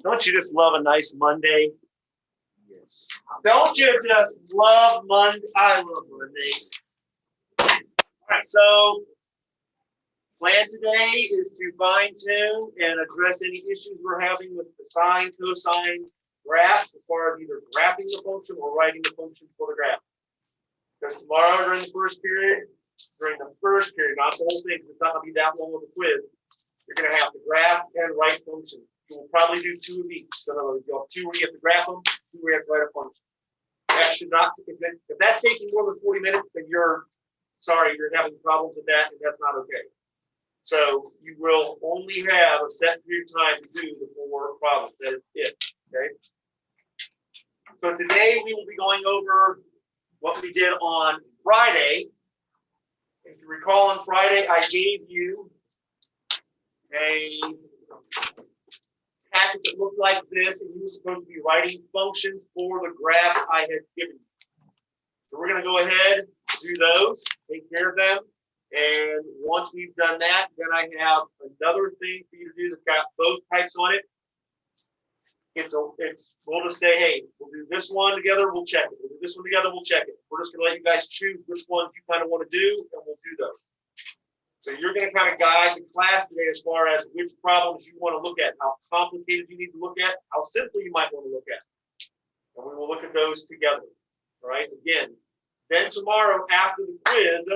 Don't you just love a nice Monday? Yes. Don't you just love Monday? I love Mondays. All right, so plan today is to fine tune and address any issues we're having with the sine, cosine graphs as far as either graphing the function or writing the function for the graph. Because tomorrow during the first period, not the whole thing, because it's not going to be that long of a quiz, you're going to have to graph and write functions. You will probably do 2 of each. So in other words, you'll have 2 where you have to graph them, 2 where you have to write a function. That should not, if that's taking more than 40 minutes, then you're having problems with that, and that's not okay. So you will only have a set period of time to do the 4 problems. That is it. Okay. So today we will be going over what we did on Friday. If you recall, on Friday I gave you a packet that looked like this, and you were supposed to be writing functions for the graphs I had given you. So we're going to go ahead, do those, take care of them, and once we've done that, then I have another thing for you to do that's got both types on it. We'll just say, hey, we'll do this one together, we'll check it. We'll do this one together, we'll check it. We're just going to let you guys choose which ones you kind of want to do, and we'll do those. So you're going to kind of guide the class today as far as which problems you want to look at, how complicated you need to look at, how simple you might want to look at. And we will look at those together. All right, again. Then tomorrow after the quiz,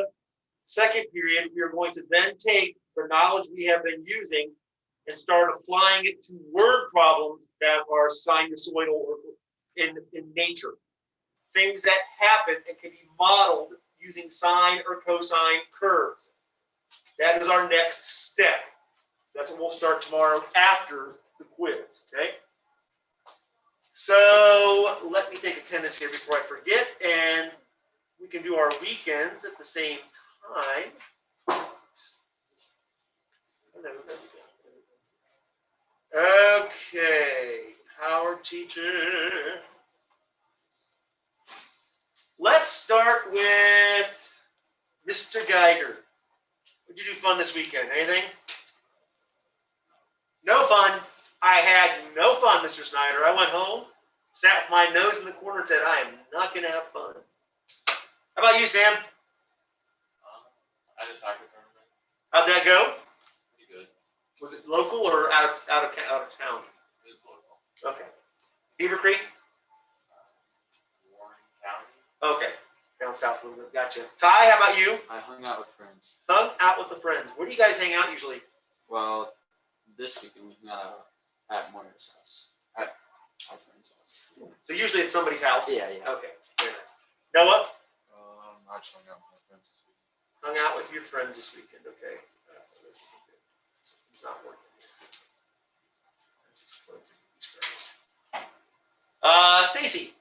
second period, we are going to then take the knowledge we have been using and start applying it to word problems that are sinusoidal or in nature. Things that happen and can be modeled using sine or cosine curves. That is our next step. So that's what we'll start tomorrow after the quiz, okay? So let me take attendance here before I forget, and we can do our weekends at the same time. Okay, Howard teacher. Let's start with Mr. Geiger. What did you do fun this weekend? Anything? No fun. I had no fun, Mr. Snyder. I went home, sat with my nose in the corner and said, I am not going to have fun. How about you, Sam? I had a soccer tournament. How'd that go? Pretty good. Was it local or out of town? It was local. Okay. Beaver Creek? Warren County. Okay. Down south a little bit. Gotcha. Ty, how about you? I hung out with friends. Hung out with the friends. Where do you guys hang out usually? Well, this weekend we hung out at Moira's house. At our friend's house. So usually it's somebody's house? Yeah. Okay. Very nice. Noah? I just hung out with my friends this weekend. Hung out with your friends this weekend. Okay. This isn't good. It's not working. Let's explode some of these screens. Stacy.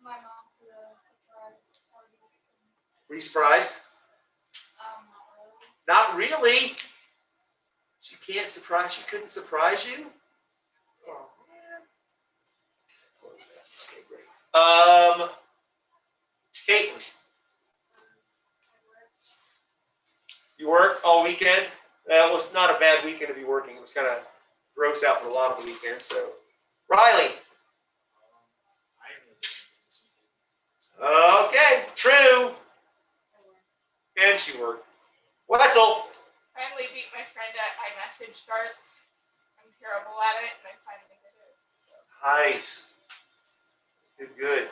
My mom threw a surprise party. Were you surprised? Not Not really. really. She couldn't surprise you? Oh, man. Close that. Okay, great. Caitlin. You worked all weekend? It was not a bad weekend to be working. It was kind of gross out for a lot of the weekend. So, Riley. I didn't really do anything this weekend. Okay, true. And she worked. Wetzel. Finally beat my friend at iMessage darts. I'm terrible at it, and I finally did it. So. Nice. Good.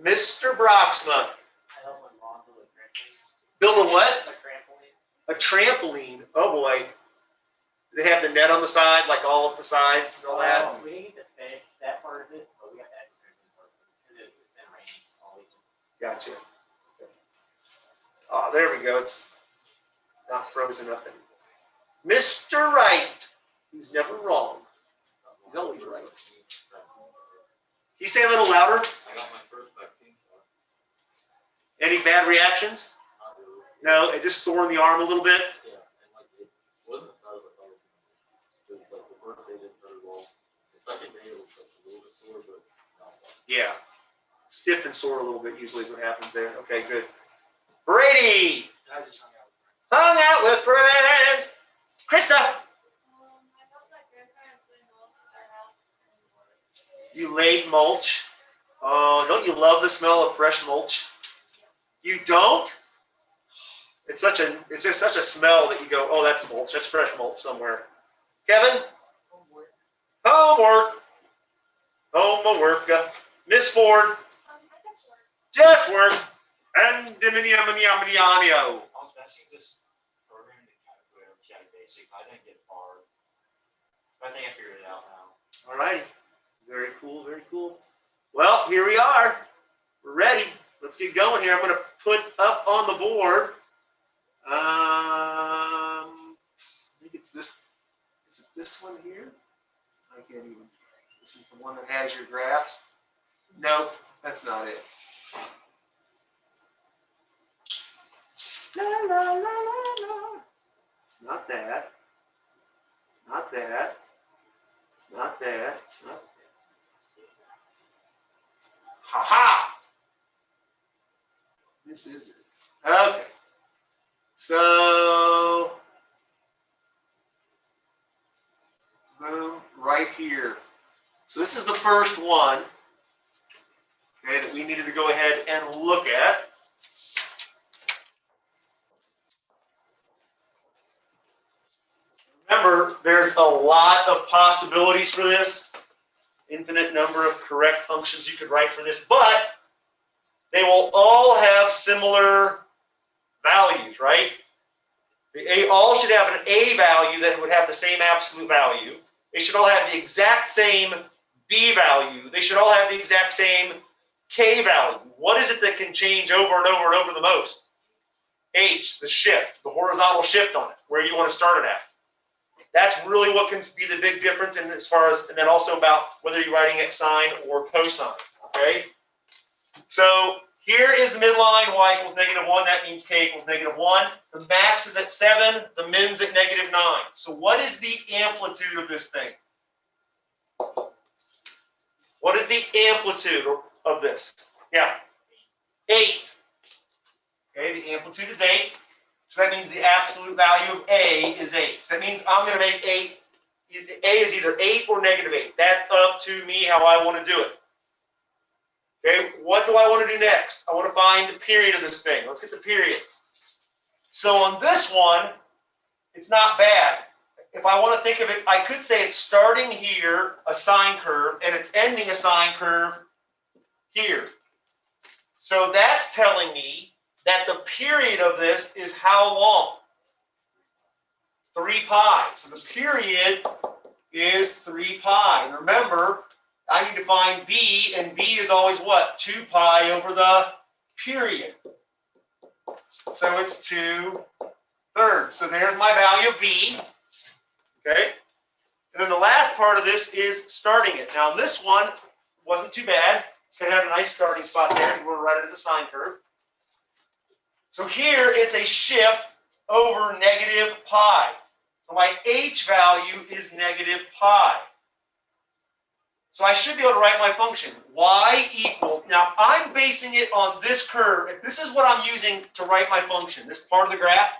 Mr. Broxma. I helped my mom build a trampoline. Build a what? A trampoline. A trampoline. Oh boy. Do they have the net on the side, like all of the sides and all that? We need to finish that part of it, but we got that trampoline part because it's been raining all weekend. Gotcha. Oh, there we go. It's not frozen up anymore. Mr. Wright, who's never wrong. He's always right. Can you say a little louder? I got my first vaccine shot. Any bad reactions? Not really. No, and just sore in the arm a little bit. Yeah, and like it wasn't as bad as I thought it was gonna be. It was like the first day didn't hurt at all. The second day it was like a little bit sore, but not much. Yeah. Stiff and sore a little bit usually is what happens there. Okay, good. Brady! I just hung out. Hung out with friends. Krista! I helped my grandparents lay mulch at their house and You laid mulch. Oh, don't you love the smell of fresh mulch? You don't? It's just such a smell that you go, oh, that's mulch. That's fresh mulch somewhere. Kevin? Homework. Homework. Homework. Miss Ford? I just work. Just work. And diminiaminiaminianio. I was messing this program to calculate GI basic. I didn't get far. But I think I figured it out now. All right. Very cool, very cool. Well, here we are. We're ready. Let's get going here. I'm going to put up on the board. I think it's this. Is it this one here? I can't even. This is the one that has your graphs. No, that's not it. La, la, la, la, la. It's not that. It's not that. It's not that. It's not that. Ha ha! This is it. Okay. So, boom, right here. So this is the first one, okay, that we needed to go ahead and look at. Remember, there's a lot of possibilities for this. Infinite number of correct functions you could write for this, but they will all have similar values, right? They all should have an A value that would have the same absolute value. They should all have the exact same B value. They should all have the exact same K value. What is it that can change over and over and over the most? H, the shift, the horizontal shift on it, where you want to start it at. That's really what can be the big difference in as far as, and then also about whether you're writing it sine or cosine, okay? So here is the midline, y equals -1. That means k equals -1. The max is at 7. The min's at -9. So what is the amplitude of this thing? What is the amplitude of this? Yeah, 8. Okay, the amplitude is 8. So that means the absolute value of A is 8. So that means I'm going to make 8. A is either 8 or -8. That's up to me how I want to do it. Okay, what do I want to do next? I want to find the period of this thing. Let's get the period. So on this one, it's not bad. If I want to think of it, I could say it's starting here, a sine curve, and it's ending a sine curve here. So that's telling me that the period of this is how long? 3 pi. So the period is 3 pi. And remember, I need to find B, and B is always what? 2 pi over the period. So it's 2/3. So there's my value of B. Okay? And then the last part of this is starting it. Now this one wasn't too bad. It had a nice starting spot there. We're going to write it as a sine curve. So here it's a shift over -pi. So my H value is -pi. So I should be able to write my function. Y equals, now if I'm basing it on this curve, if this is what I'm using to write my function, this part of the graph,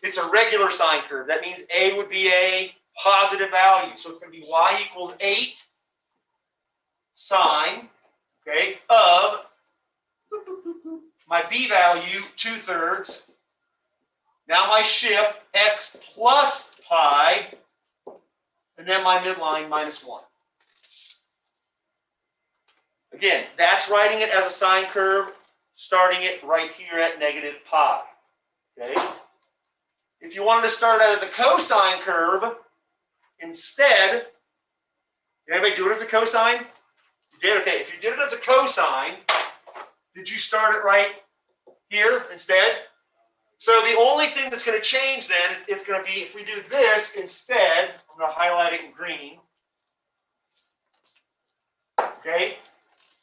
it's a regular sine curve. That means A would be a positive value. So it's going to be Y equals 8 sine, okay, of my B value, 2/3. Now my shift, X plus pi, and then my midline, -1. Again, that's writing it as a sine curve, starting it right here at -pi. Okay? If you wanted to start out as a cosine curve, instead, did anybody do it as a cosine? You did? Okay, if you did it as a cosine, did you start it right here instead? So the only thing that's going to change then is it's going to be, if we do this instead, I'm going to highlight it in green. Okay?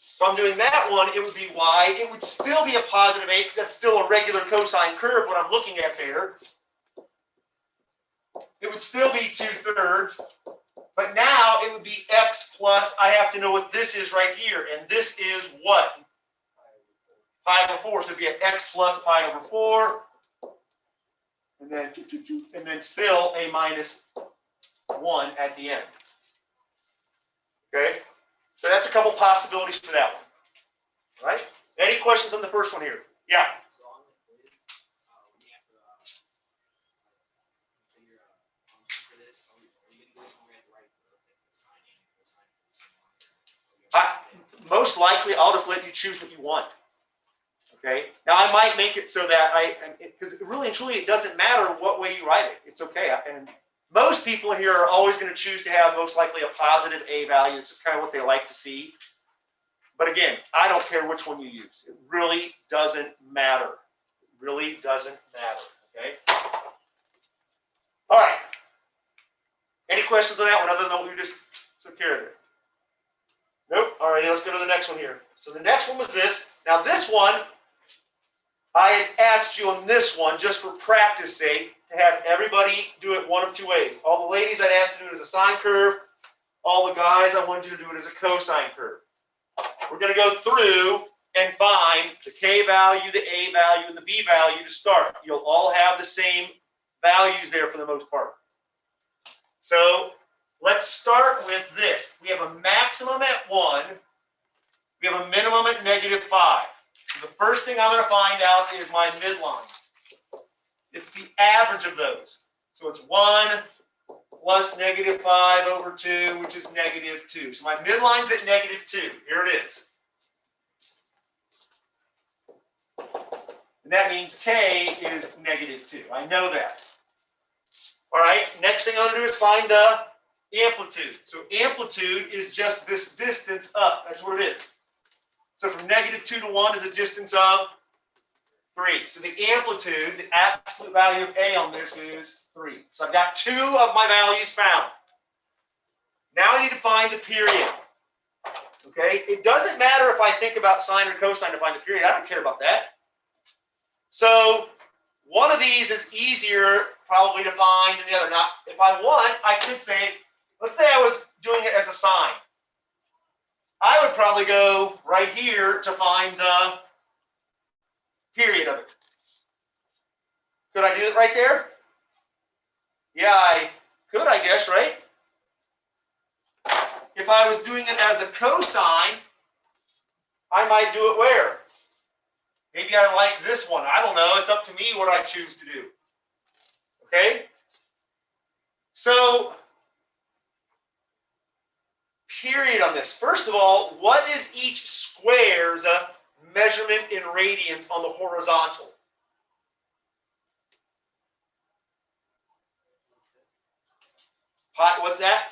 So I'm doing that one, it would be y. It would still be a positive 8 because that's still a regular cosine curve, what I'm looking at there. It would still be 2/3, but now it would be x plus, I have to know what this is right here, and this is what? Pi over 4, so it'd be an x plus pi over 4, and then still a minus 1 at the end. Okay, so that's a couple possibilities for that one. All right, any questions on the first one here? Yeah. So on the quiz, we have to figure out function for this. Are you going to do this when we have to write the sine and cosine for the same one? Most likely, I'll just let you choose what you want. Okay. Now, I might make it so that because really and truly, it doesn't matter what way you write it. It's okay. And most people in here are always going to choose to have most likely a positive a value. It's just kind of what they like to see. But again, I don't care which one you use. It really doesn't matter. It really doesn't matter. Okay. All right. Any questions on that one other than what we just took care of there? Nope. All right, let's go to the next one here. So the next one was this. Now this one, I had asked you on this one, just for practice sake, to have everybody do it one of two ways. All the ladies I'd asked to do it as a sine curve. All the guys, I wanted you to do it as a cosine curve. We're going to go through and find the k value, the a value, and the b value to start. You'll all have the same values there for the most part. So let's start with this. We have a maximum at 1. We have a minimum at -5. So the first thing I'm going to find out is my midline. It's the average of those. So it's 1 plus -5 over 2, which is -2. So my midline's at -2. Here it is. And that means k is -2. I know that. All right, next thing I'm going to do is find the amplitude. So amplitude is just this distance up. That's what it is. So from -2 to 1 is a distance of 3. So the amplitude, the absolute value of a on this is 3. So I've got 2 of my values found. Now I need to find the period. Okay, it doesn't matter if I think about sine or cosine to find the period. I don't care about that. So one of these is easier probably to find than the other. Now, if I want, I could say, let's say I was doing it as a sine. I would probably go right here to find the period of it. Could I do it right there? Yeah, I could, I guess, right? If I was doing it as a cosine, I might do it where? Maybe I like this one. I don't know. It's up to me what I choose to do. Okay? So, period on this. First of all, what is each square's measurement in radians on the horizontal? Pi, what's that?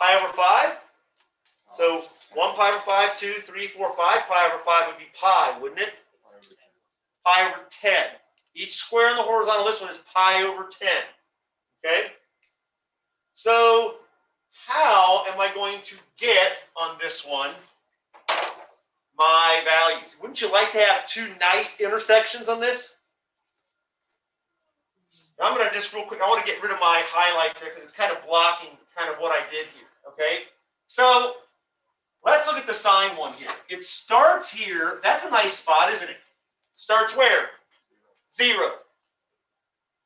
Pi over 5? So 1 pi over 5, 2, 3, 4, 5. Pi over 5 would be pi, wouldn't it? Pi over 10. Each square on the horizontal, this one is pi over 10. Okay? So how am I going to get on this one my values? Wouldn't you like to have 2 nice intersections on this? Now I'm going to just real quick, I want to get rid of my highlights there because it's kind of blocking kind of what I did here. Okay? So let's look at the sine one here. It starts here. That's a nice spot, isn't it? Starts where? 0.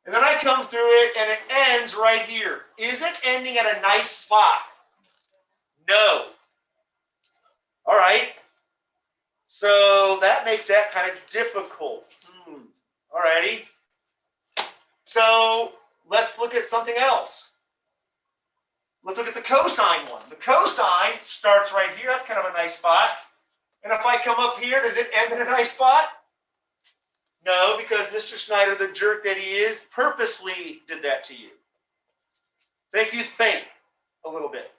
And then I come through it and it ends right here. Is it ending at a nice spot? No. All right. So that makes that kind of difficult. All righty. So let's look at something else. Let's look at the cosine one. The cosine starts right here. That's kind of a nice spot. And if I come up here, does it end in a nice spot? No, because Mr. Snyder, the jerk that he is, purposely did that to you. Make you think a little bit.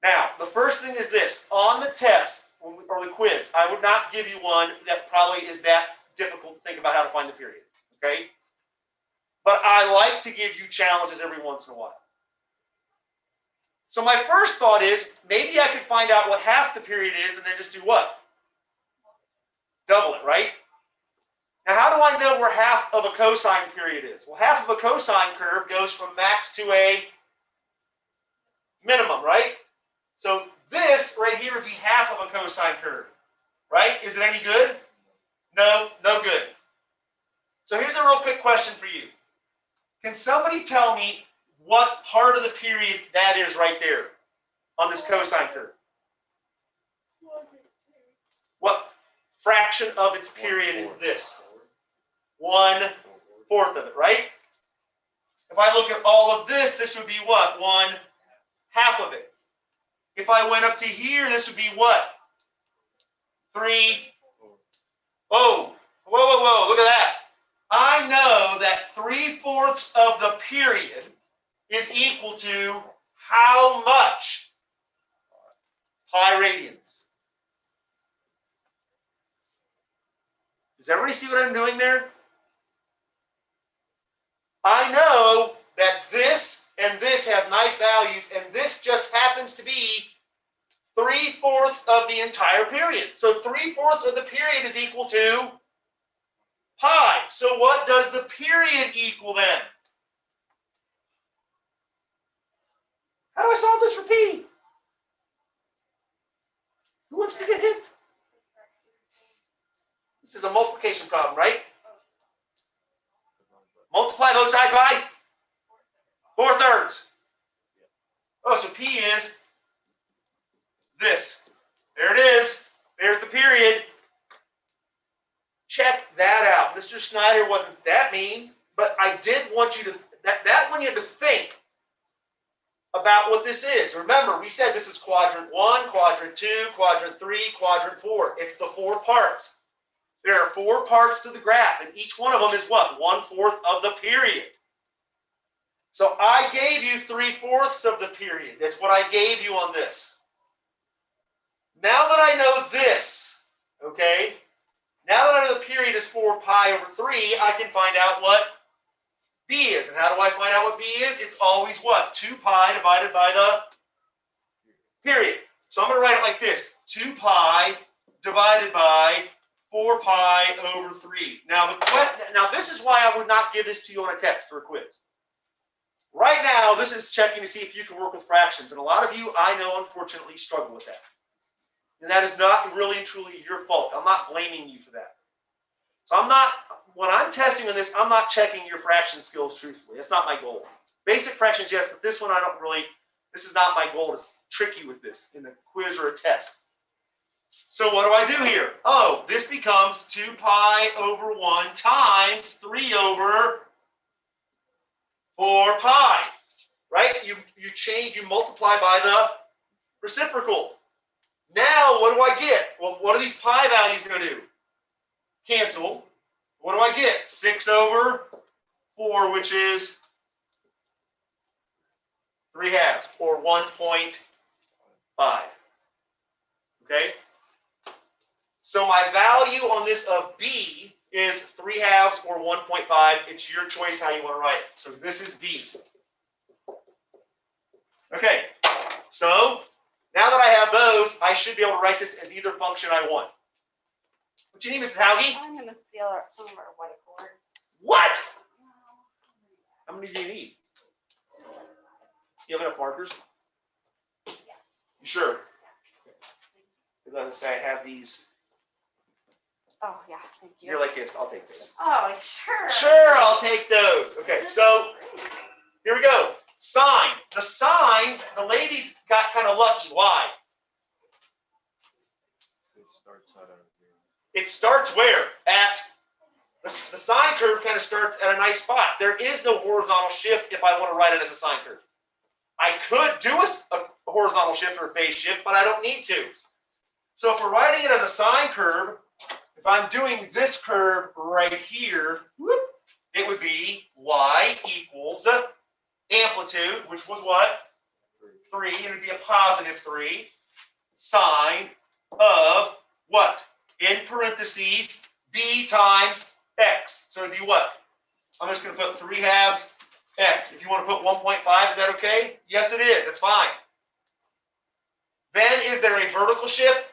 Now, the first thing is this. On the test, or the quiz, I would not give you one that probably is that difficult to think about how to find the period. Okay? But I like to give you challenges every once in a while. So my first thought is, maybe I could find out what half the period is and then just do what? Double it, right? Now, how do I know where half of a cosine period is? Well, half of a cosine curve goes from max to a minimum, right? So this right here would be half of a cosine curve, right? Is it any good? No, no good. So here's a real quick question for you. Can somebody tell me what part of the period that is right there on this cosine curve? What fraction of its period is this? 1/4 of it, right? If I look at all of this, this would be what? 1/2 of it. If I went up to here, this would be what? 3. Oh, whoa, look at that. I know that 3/4 of the period is equal to how much? Pi radians. Does everybody see what I'm doing there? I know that this and this have nice values, and this just happens to be 3/4 of the entire period. So 3/4 of the period is equal to pi. So what does the period equal then? How do I solve this for p? Who wants to get hit? This is a multiplication problem, right? Multiply both sides by 4/3. Oh, so p is this. There it is. There's the period. Check that out. Mr. Schneider wasn't that mean, but I did want you to, that one you had to think about what this is. Remember, we said this is quadrant 1, quadrant 2, quadrant 3, quadrant 4. It's the 4 parts. There are 4 parts to the graph, and each one of them is what? 1/4 of the period. So I gave you 3/4 of the period. That's what I gave you on this. Now that I know this, okay, now that I know the period is 4 pi over 3, I can find out what b is. And how do I find out what b is? It's always what? 2 pi divided by the period. So I'm going to write it like this. 2 pi divided by 4 pi over 3. Now this is why I would not give this to you on a text or a quiz. Right now, this is checking to see if you can work with fractions. And a lot of you, I know, unfortunately, struggle with that. And that is not really and truly your fault. I'm not blaming you for that. So when I'm testing on this, I'm not checking your fraction skills truthfully. That's not my goal. Basic fractions, yes, but this one this is not my goal to trick you with this in a quiz or a test. So what do I do here? Oh, this becomes 2 pi over 1 times 3 over 4 pi, right? You multiply by the reciprocal. Now, what do I get? Well, what are these pi values going to do? Cancel. What do I get? 6 over 4, which is 3/2, or 1.5. Okay? So my value on this of b is 3/2 or 1.5. It's your choice how you want to write it. So this is b. Okay, so now that I have those, I should be able to write this as either function I want. What do you need, Mrs. Hauge? I'm going to steal some of our whiteboard. What? How many do you need? You have enough markers? Yes. You sure? Because as I say, I have these. Oh, yeah, thank you. You're like this. I'll take this. Oh, sure. Sure, I'll take those. Okay, so here we go. Sine. The sines, the ladies got kind of lucky. Why? It starts where? At the sine curve kind of starts at a nice spot. There is no horizontal shift if I want to write it as a sine curve. I could do a horizontal shift or a phase shift, but I don't need to. So if we're writing it as a sine curve, if I'm doing this curve right here, whoop, it would be y equals amplitude, which was what? 3. It would be a positive 3 sine of what? In parentheses, b times x. So it'd be what? I'm just going to put 3/2 x. If you want to put 1.5, is that okay? Yes, it is. That's fine. Then is there a vertical shift?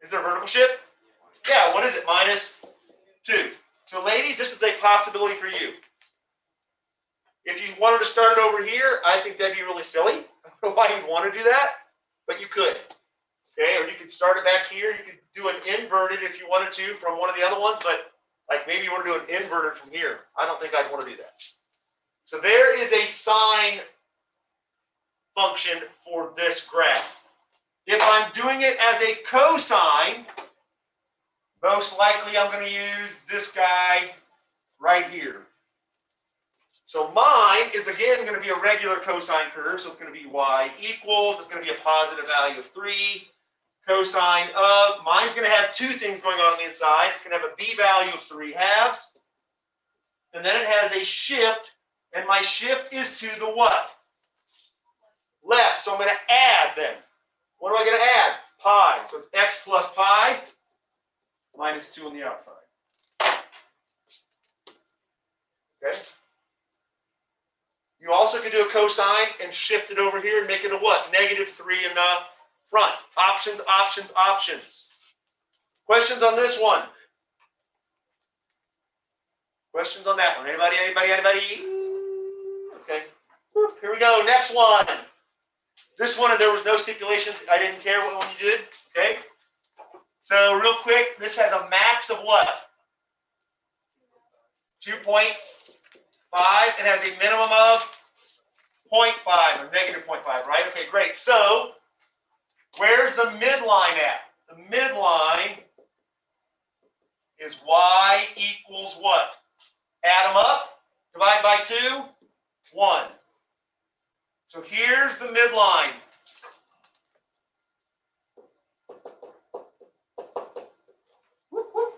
Is there a vertical shift? Yeah, what is it? -2. So ladies, this is a possibility for you. If you wanted to start it over here, I think that'd be really silly. I don't know why you'd want to do that, but you could. Okay, or you could start it back here. You could do an inverted if you wanted to from one of the other ones, but like maybe you want to do an inverted from here. I don't think I'd want to do that. So there is a sine function for this graph. If I'm doing it as a cosine, most likely I'm going to use this guy right here. So mine is again going to be a regular cosine curve, so it's going to be y equals, it's going to be a positive value of 3, cosine of, mine's going to have two things going on the inside. It's going to have a b value of 3/2, and then it has a shift, and my shift is to the what? Left, so I'm going to add then. What am I going to add? Pi, so it's x plus pi minus 2 on the outside. Okay? You also could do a cosine and shift it over here and make it a what? -3 in the front. Options, options, options. Questions on this one? Questions on that one? Anybody, anybody, anybody? Okay. Here we go. Next one. This one, there was no stipulations. I didn't care what one you did. Okay. So real quick, this has a max of what? 2.5. It has a minimum of 0.5 or -0.5, right? Okay, great. So where's the midline at? The midline is y equals what? Add them up, divide by 2, 1. So here's the midline.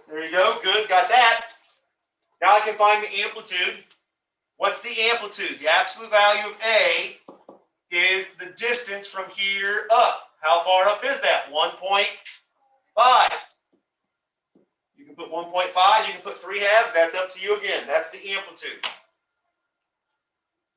There you go. Good, got that. Now I can find the amplitude. What's the amplitude? The absolute value of A is the distance from here up. How far up is that? 1.5. You can put 1.5, you can put 3/2. That's up to you again. That's the amplitude.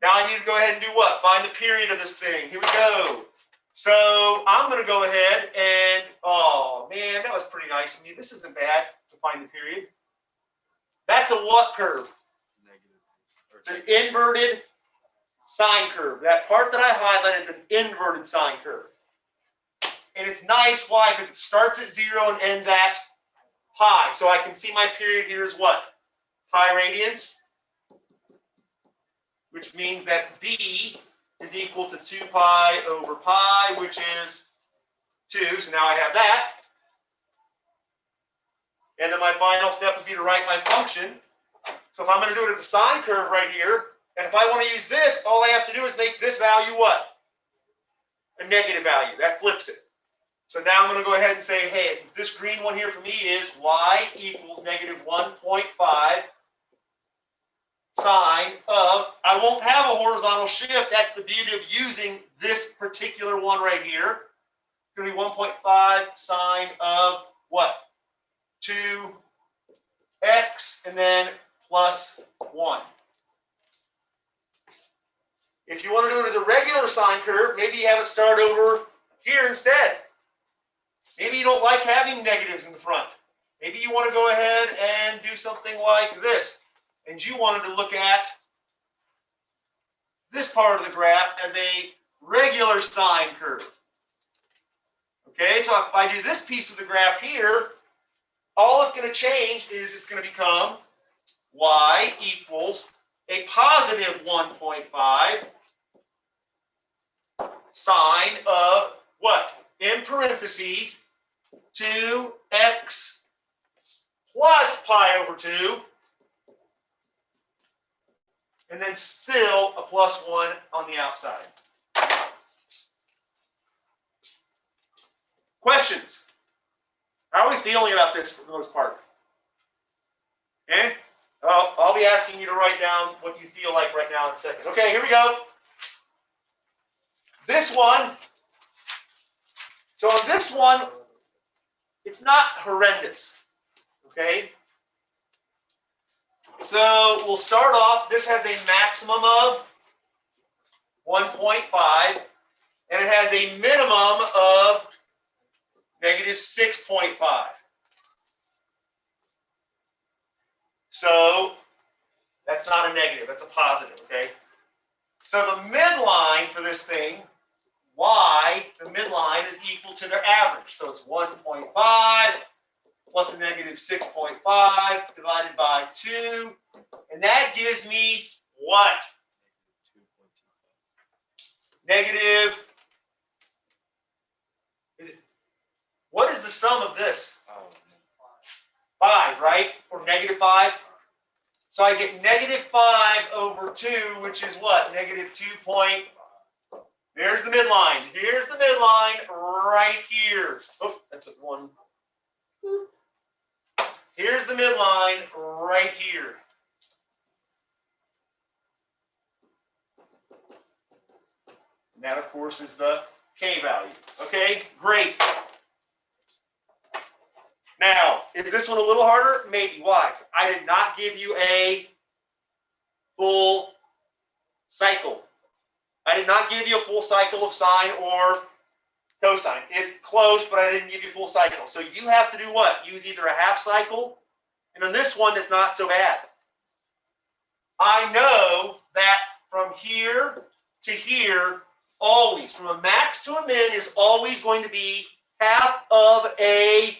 Now I need to go ahead and do what? Find the period of this thing. Here we go. So I'm going to go ahead and, oh man, that was pretty nice of me. This isn't bad to find the period. That's a what curve? It's an inverted sine curve. That part that I highlighted is an inverted sine curve. And it's nice, why? Because it starts at 0 and ends at pi. So I can see my period here is what? Pi radians. Which means that b is equal to 2 pi over pi, which is 2. So now I have that. And then my final step would be to write my function. So if I'm going to do it as a sine curve right here, and if I want to use this, all I have to do is make this value what? A negative value. That flips it. So now I'm going to go ahead and say, hey, this green one here for me is y equals -1.5 sine of, I won't have a horizontal shift. That's the beauty of using this particular one right here. It's going to be 1.5 sine of what? 2x and then plus 1. If you want to do it as a regular sine curve, maybe you have it start over here instead. Maybe you don't like having negatives in the front. Maybe you want to go ahead and do something like this. And you wanted to look at this part of the graph as a regular sine curve. Okay, so if I do this piece of the graph here, all it's going to change is it's going to become y equals a positive 1.5 sine of what? In parentheses, 2x plus pi over 2. And then still a plus 1 on the outside. Questions? How are we feeling about this for the most part? Okay? I'll be asking you to write down what you feel like right now in a second. Okay, here we go. This one. So on this one, it's not horrendous. Okay? So we'll start off. This has a maximum of 1.5. and it has a minimum of negative 6.5. So that's not a negative, that's a positive, okay? So the midline for this thing, y, the midline is equal to their average. So it's 1.5 plus a negative 6.5 divided by 2. And that gives me what? Negative. What is the sum of this? 5, right? Or negative 5. So I get negative 5 over 2, which is what? Negative 2 point. There's the midline. Here's the midline right here. Oh, that's a 1. Here's the midline right here. And that, of course, is the K value. Okay, great. Now, is this one a little harder? Maybe. Why? I did not give you a full cycle. I did not give you a full cycle of sine or cosine. It's close, but I didn't give you a full cycle. So you have to do what? Use either a half cycle, and on this one, it's not so bad. I know that from here to here, always, from a max to a min is always going to be half of a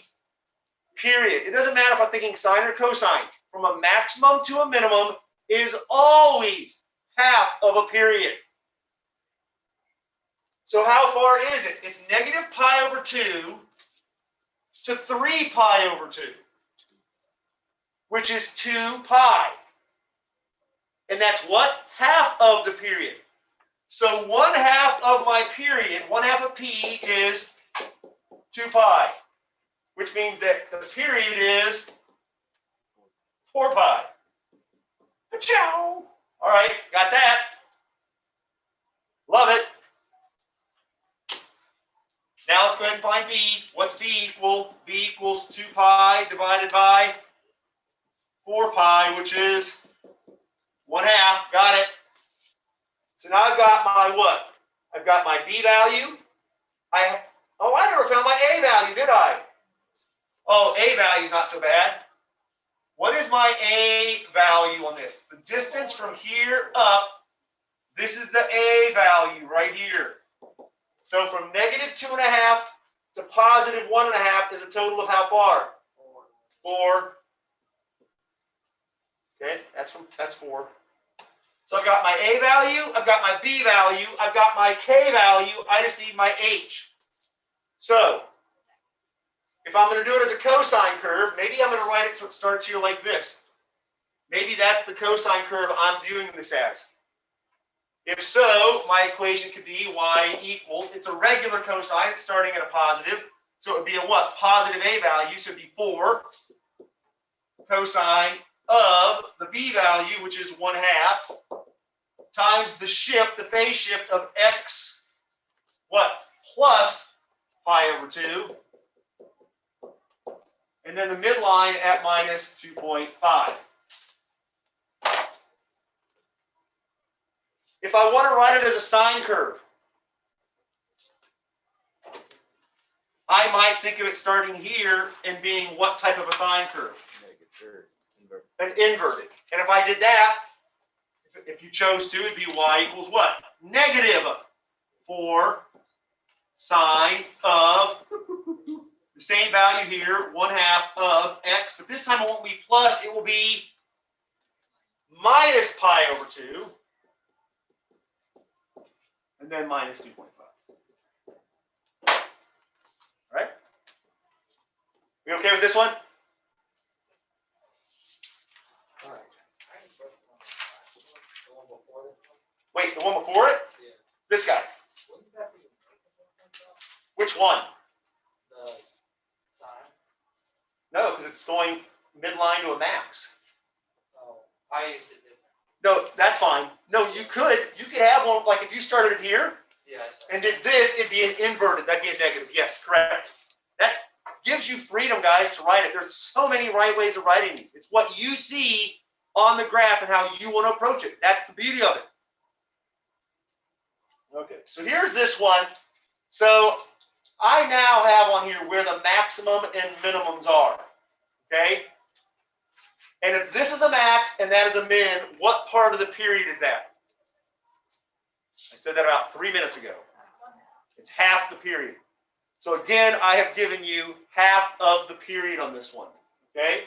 period. It doesn't matter if I'm thinking sine or cosine. From a maximum to a minimum is always half of a period. So how far is it? It's negative pi over 2 to 3 pi over 2, which is 2 pi. And that's what? Half of the period. So 1/2 of my period, 1/2 of p is 2 pi, which means that the period is 4 pi. Ciao. All right, got that. Love it. Now let's go ahead and find b. What's b equal? B equals 2 pi divided by 4 pi, which is 1/2. Got it. So now I've got my what? I've got my b value. I never found my a value, did I? Oh, a value is not so bad. What is my a value on this? The distance from here up, this is the a value right here. So from negative 2.5 to positive 1.5 is a total of how far? 4. Okay, that's 4. So I've got my a value, I've got my b value, I've got my k value, I just need my h. So if I'm going to do it as a cosine curve, maybe I'm going to write it so it starts here like this. Maybe that's the cosine curve I'm viewing this as. If so, my equation could be y equals, it's a regular cosine, it's starting at a positive, so it would be a what? Positive a value, so it would be 4 cosine of the b value, which is 1/2, times the shift, the phase shift of x, what? Plus pi over 2. And then the midline at minus 2.5. If I want to write it as a sine curve, I might think of it starting here and being what type of a sine curve? An inverted. And if I did that, if you chose to, it'd be y equals what? Negative 4 sine of the same value here, 1/2 of x, but this time it won't be plus, it will be minus pi over 2, and then minus 2.5. All right? We okay with this one? The one before it? Wait, the one before it? Yeah. This guy. Wouldn't that be Which one? the sign? No, because it's going midline to a max. Oh, I used it different. No, that's fine. No, you could have one, like if you started it here Yeah, I saw. and did this, it'd be an inverted. That'd be a negative. Yes, correct. That gives you freedom, guys, to write it. There's so many right ways of writing these. It's what you see on the graph and how you want to approach it. That's the beauty of it. Okay, so here's this one. So I now have on here where the maximum and minimums are. Okay? And if this is a max and that is a min, what part of the period is that? I said that about 3 minutes ago. It's half the period. So again, I have given you half of the period on this one. Okay?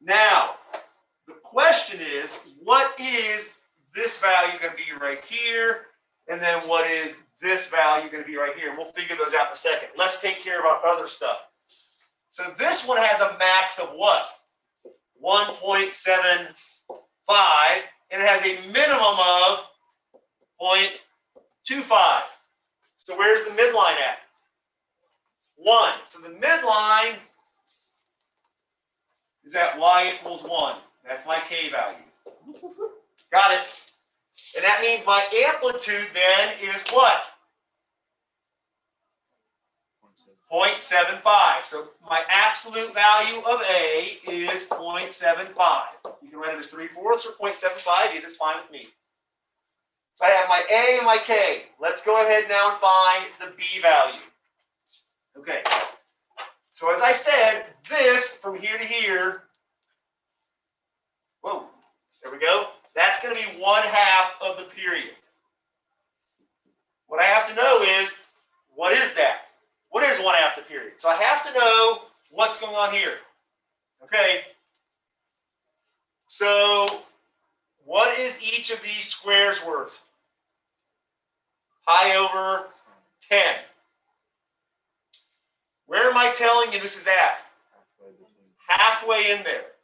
Now, the question is, what is this value going to be right here? And then what is this value going to be right here? And we'll figure those out in a second. Let's take care of our other stuff. So this one has a max of what? 1.75, and it has a minimum of 0.25. So where's the midline at? 1. So the midline is at y equals 1. That's my k value. Got it. And that means my amplitude then is what? 0.75. So my absolute value of A is 0.75. You can write it as 3/4 or 0.75. Either's fine with me. So I have my A and my K. Let's go ahead now and find the B value. Okay. So as I said, this from here to here, whoa, there we go. That's going to be 1/2 of the period. What I have to know is, what is that? What is 1/2 the period? So I have to know what's going on here. Okay. So what is each of these squares worth? Pi over 10. Where am I telling you this is at? Halfway in there.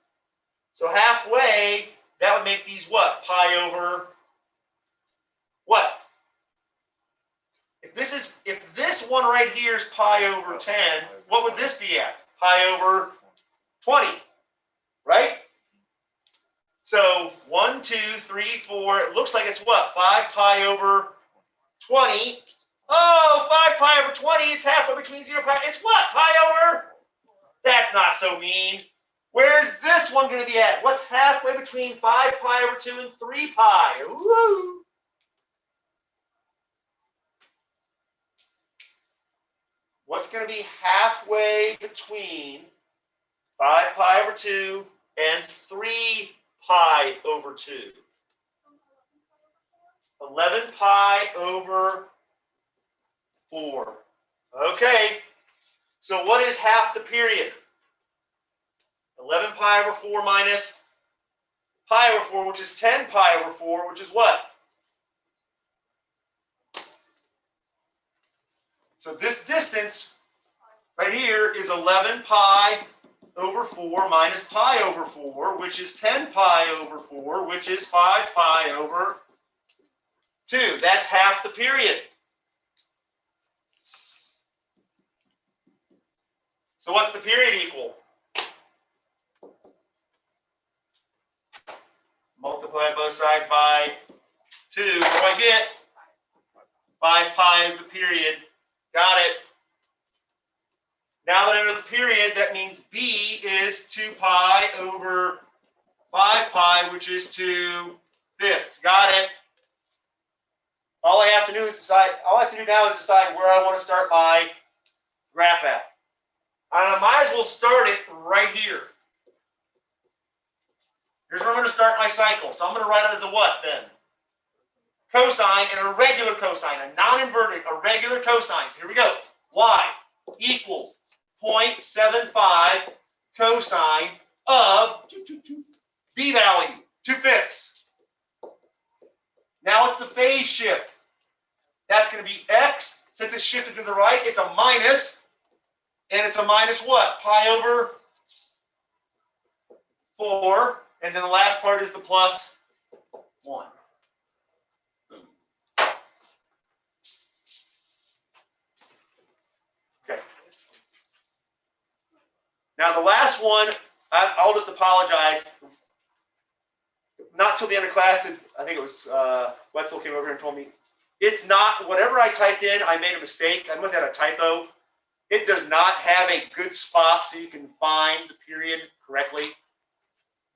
So halfway, that would make these what? Pi over what? If this one right here is pi over 10, what would this be at? Pi over 20, right? So 1, 2, 3, 4, it looks like it's what? 5 pi over 20. Oh, 5 pi over 20, it's halfway between 0 pi. It's what? Pi over? That's not so mean. Where's this one going to be at? What's halfway between 5 pi over 2 and 3 pi? Woo! What's going to be halfway between 5 pi over 2 and 3 pi over 2? 11 pi over 4. Okay. So what is half the period? 11 pi over 4 minus pi over 4, which is 10 pi over 4, which is what? So this distance right here is 11 pi over 4 minus pi over 4, which is 10 pi over 4, which is 5 pi over 2. That's half the period. So what's the period equal? Multiply both sides by 2. What do I get? 5 pi is the period. Got it. Now that I know the period, that means B is 2 pi over 5 pi, which is 2/5. Got it. All I have to do is decide. All I have to do now is decide where I want to start my graph at. I might as well start it right here. Here's where I'm going to start my cycle. So I'm going to write it as a what then? Cosine and a regular cosine, a non-inverted, a regular cosine. So here we go. Y equals 0.75 cosine of B value, 2/5. Now it's the phase shift. That's going to be X. Since it's shifted to the right, it's a minus. And it's a minus what? Pi over 4. And then the last part is the plus 1. Okay. Now the last one, I'll just apologize. Not till the end of class did, I think it was Wetzel came over here and told me, it's not, whatever I typed in, I made a mistake. I must have had a typo. It does not have a good spot so you can find the period correctly,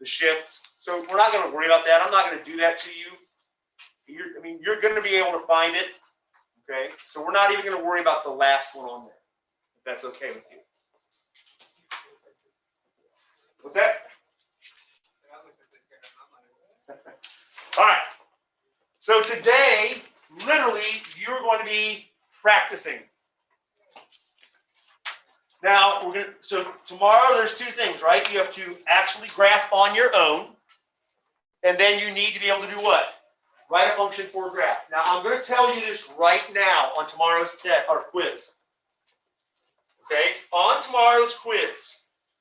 the shifts. So we're not going to worry about that. I'm not going to do that to you. You're going to be able to find it. Okay, so we're not even going to worry about the last one on there, if that's okay with you. What's that? All right. So today, literally, you're going to be practicing. Now, so tomorrow there's two things, right? You have to actually graph on your own, and then you need to be able to do what? Write a function for a graph. Now, I'm going to tell you this right now on tomorrow's test or quiz. Okay? On tomorrow's quiz,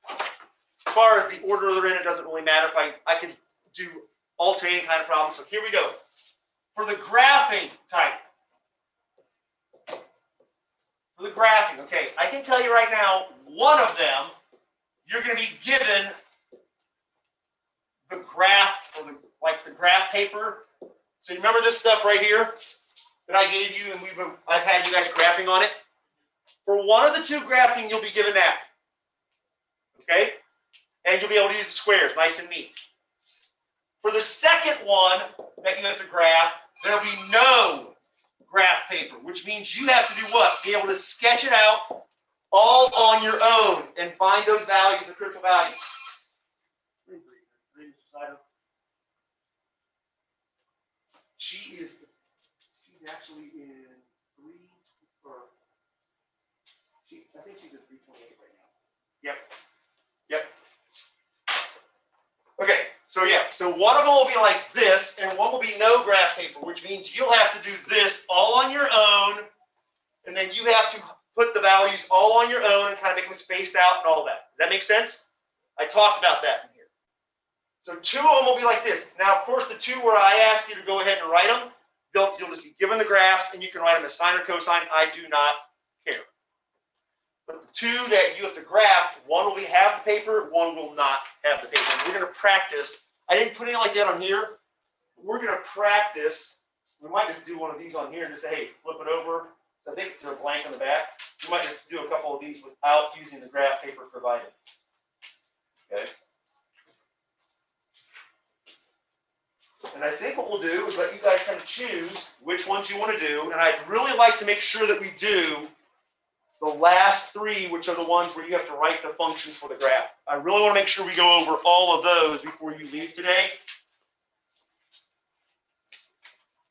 as far as the order they're in, it doesn't really matter. If I can do alternating kind of problems. So here we go. For the graphing type. For the graphing, okay, I can tell you right now, one of them, you're going to be given the graph, or the graph paper. So you remember this stuff right here that I gave you, and I've had you guys graphing on it? For one of the two graphing, you'll be given that. Okay? And you'll be able to use the squares, nice and neat. For the second one that you have to graph, there'll be no graph paper, which means you have to do what? Be able to sketch it out all on your own and find those values, the critical values. She's actually in I think she's in 328 right now. Yep. Okay, so one of them will be like this, and one will be no graph paper, which means you'll have to do this all on your own, and then you have to put the values all on your own and kind of make them spaced out and all that. Does that make sense? I talked about that in here. So two of them will be like this. Now, of course, the two where I ask you to go ahead and write them, you'll just be given the graphs, and you can write them as sine or cosine. I do not care. But the two that you have to graph, one will have the paper, one will not have the paper. And we're going to practice. I didn't put anything like that on here. We're going to practice. We might just do one of these on here and just say, hey, flip it over. So I think they're blank on the back. We might just do a couple of these without using the graph paper provided. Okay. And I think what we'll do is let you guys kind of choose which ones you want to do. And I'd really like to make sure that we do the last three, which are the ones where you have to write the functions for the graph. I really want to make sure we go over all of those before you leave today.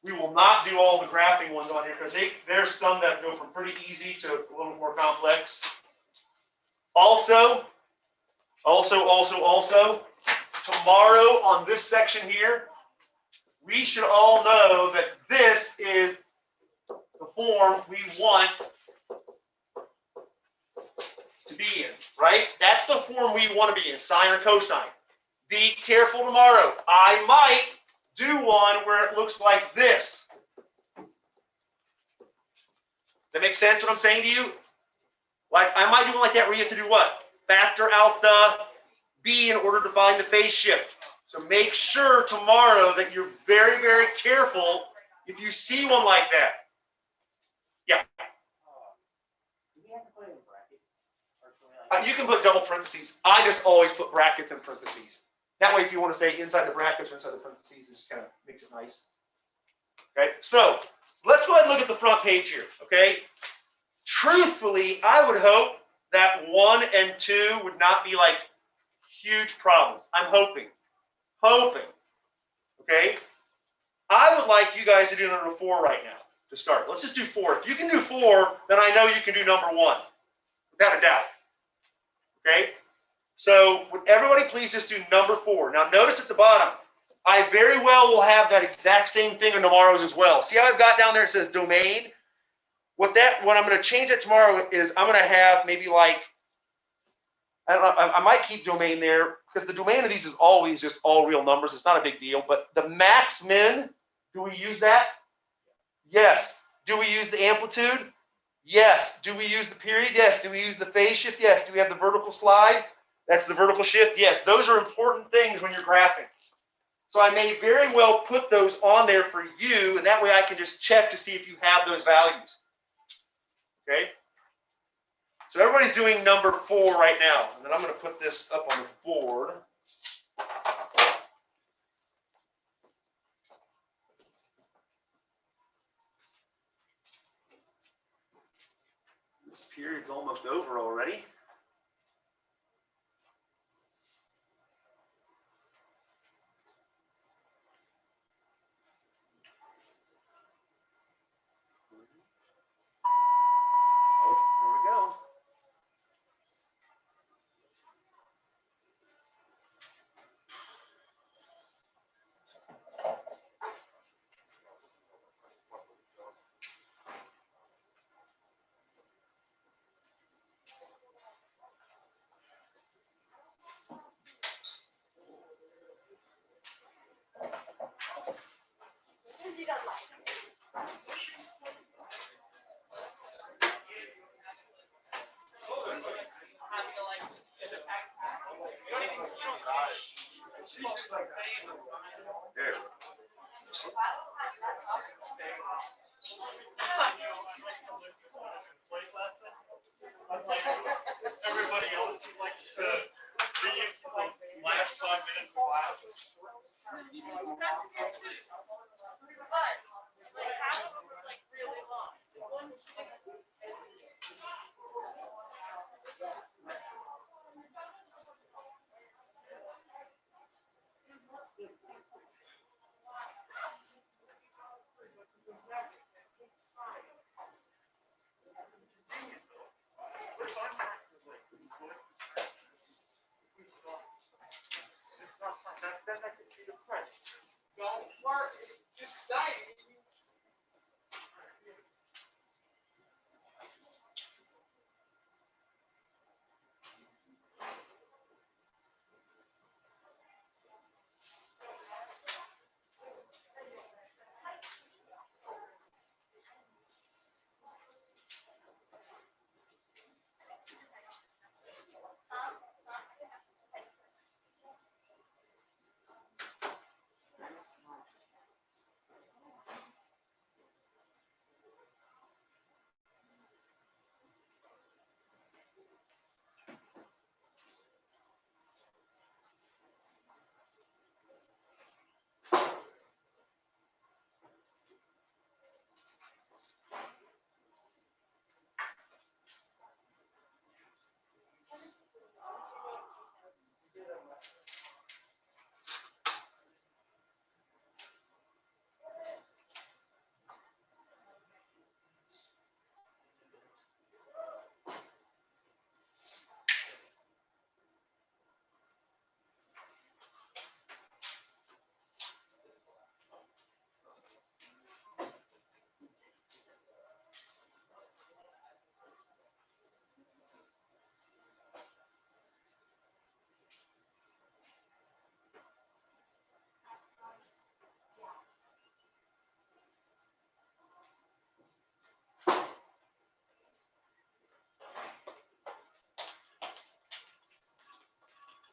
We will not do all the graphing ones on here because there's some that go from pretty easy to a little more complex. Also, tomorrow on this section here, we should all know that this is the form we want to be in, right? That's the form we want to be in, sine or cosine. Be careful tomorrow. I might do one where it looks like this. Does that make sense what I'm saying to you? Like, I might do one like that where you have to do what? Factor out the b in order to find the phase shift. So make sure tomorrow that you're very, very careful if you see one like that. Yeah. You can put double parentheses. I just always put brackets and parentheses. That way, if you want to say inside the brackets or inside the parentheses, it just kind of makes it nice. Okay, so let's go ahead and look at the front page here. Okay, truthfully, I would hope that 1 and 2 would not be like huge problems. I'm hoping. Okay, I would like you guys to do number 4 right now to start. Let's just do 4. If you can do 4, then I know you can do number 1, without a doubt. Okay, so would everybody please just do number 4. Now notice at the bottom, I very well will have that exact same thing on tomorrow's as well. See how I've got down there it says domain? What I'm going to change it tomorrow is I'm going to have maybe like, I don't know, I might keep domain there because the domain of these is always just all real numbers. It's not a big deal, but the max min, do we use that? Yes. Do we use the amplitude? Yes. Do we use the period? Yes. Do we use the phase shift? Yes. Do we have the vertical slide? That's the vertical shift? Yes. Those are important things when you're graphing. So I may very well put those on there for you, and that way I can just check to see if you have those values. Okay? So everybody's doing number 4 right now. And then I'm going to put this up on the board. This period's almost over already. Oh, here we go. There. Everybody else who likes to read like last 5 minutes of class. Then I could be depressed. Don't work, just saying.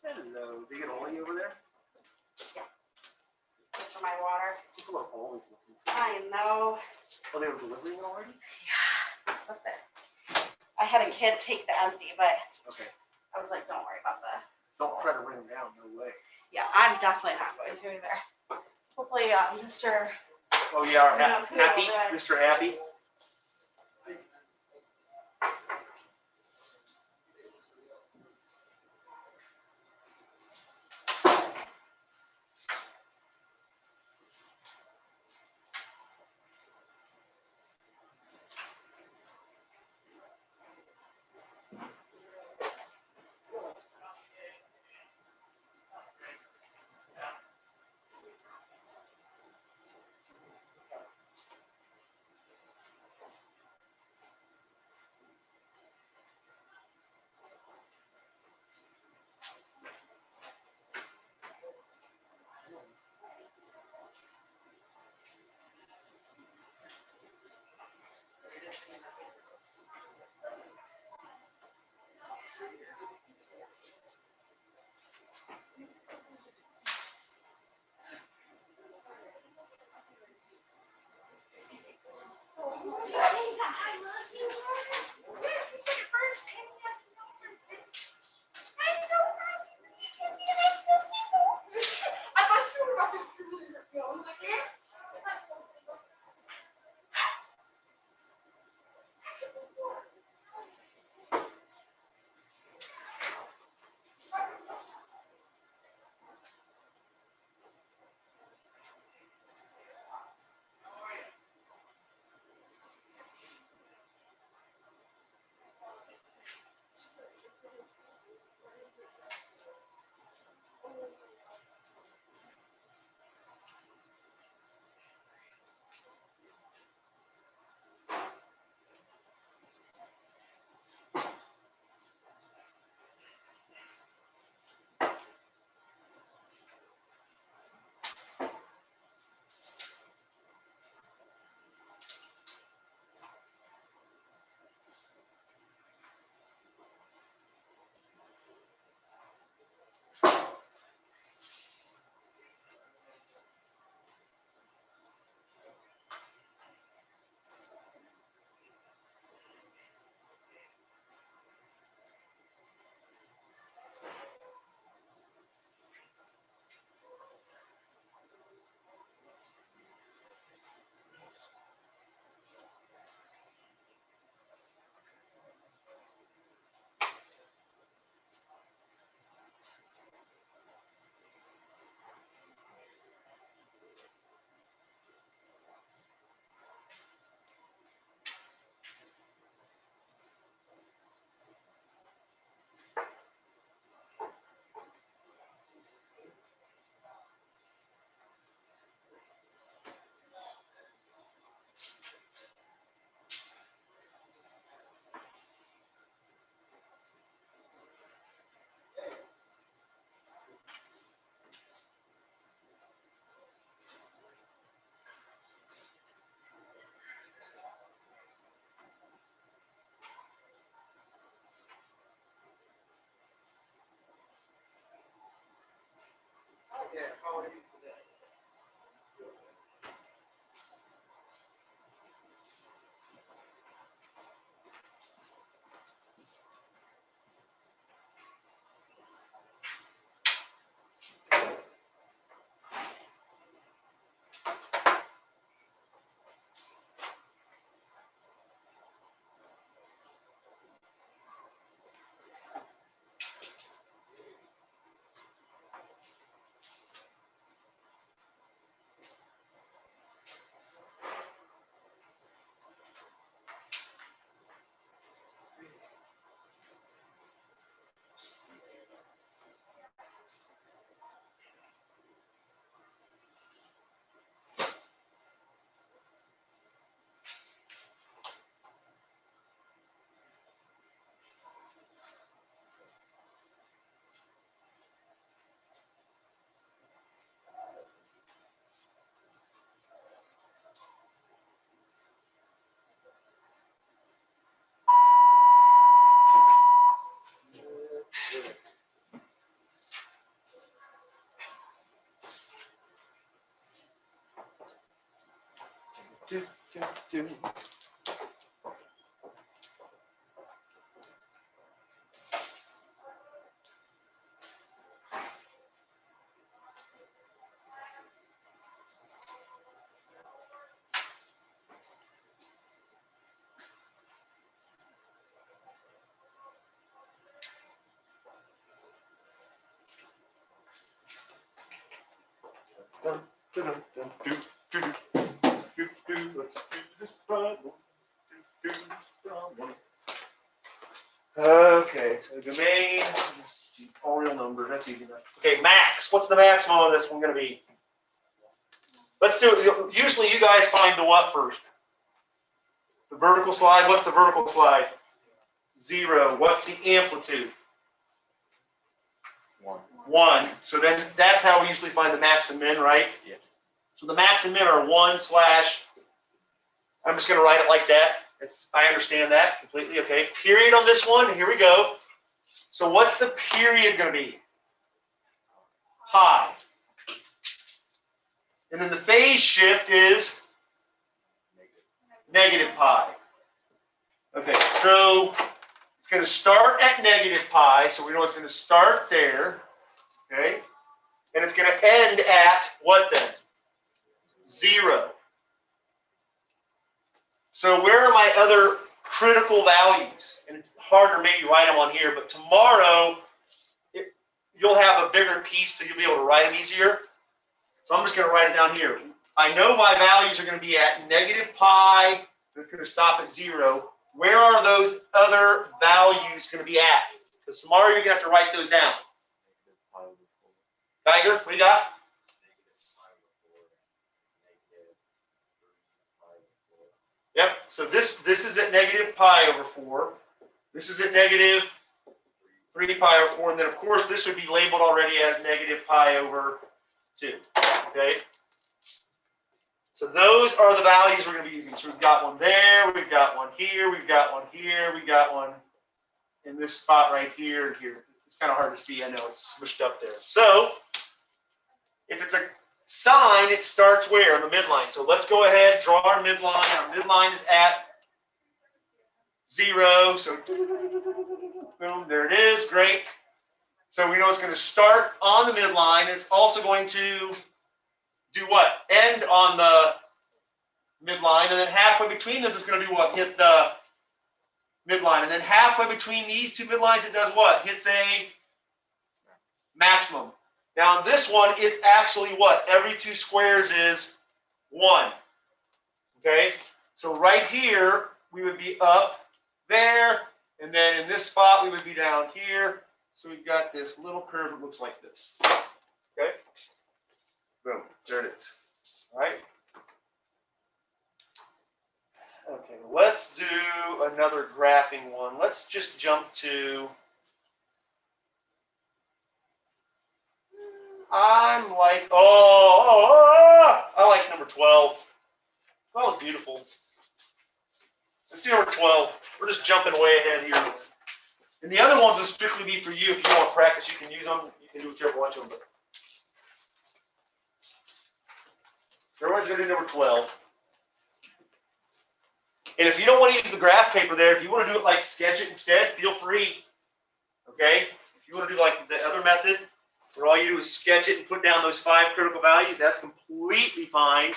Hello. Did you get Ollie over there? Thanks for my water. People are always looking. I know. Oh, they were delivering it already? Yeah, it's up there. I had a kid take the empty, but Okay. I was like, don't worry about that. Don't try to ring down. No way. Yeah, I'm definitely not going to either. Hopefully, Mr. Oh, yeah. Our Yeah, Happy? cool, right. Mr. Happy? Okay, so domain, all real numbers, that's easy enough. Okay, max, what's the maximum of this one going to be? Let's do it. Usually you guys find the what first? The vertical slide, what's the vertical slide? 0. What's the amplitude? 1. So then that's how we usually find the max and min, right? Yeah. So the max and min are 1 slash, I'm just going to write it like that. I understand that completely. Okay. Period on this one. Here we go. So what's the period going to be? Pi. And then the phase shift is negative pi. Okay. So it's going to start at negative pi. So we know it's going to start there. Okay. And it's going to end at what then? 0. So where are my other critical values? And it's hard to maybe write them on here, but tomorrow you'll have a bigger piece so you'll be able to write them easier. So I'm just going to write it down here. I know my values are going to be at negative pi. It's going to stop at 0. Where are those other values going to be at? Because tomorrow you're going to have to write those down. Geiger, what do you got? Yep, so this is at negative pi over 4. This is at negative 3 pi over 4. And then, of course, this would be labeled already as negative pi over 2. Okay? So those are the values we're going to be using. So we've got one there, we've got one here, we've got one here, we've got one in this spot right here and here. It's kind of hard to see. I know it's smushed up there. So if it's a sine, it starts where? On the midline. So let's go ahead, draw our midline. Our midline is at 0. So boom, there it is. Great. So we know it's going to start on the midline. It's also going to do what? End on the midline. And then halfway between this is going to do what? Hit the midline. And then halfway between these two midlines, it does what? Hits a maximum. Now, on this one, it's actually what? Every 2 squares is 1. Okay? So right here, we would be up there. And then in this spot, we would be down here. So we've got this little curve that looks like this. Okay? Boom. There it is. All right? Okay, let's do another graphing one. Let's just jump to... I'm like, I like number 12. 12 is beautiful. Let's do number 12. We're just jumping way ahead here. And the other ones will strictly be for you. If you want to practice, you can use them. You can do whichever one to them. But everyone's going to do number 12. And if you don't want to use the graph paper there, if you want to do it like sketch it instead, feel free. Okay? If you want to do like the other method, where all you do is sketch it and put down those 5 critical values, that's completely fine.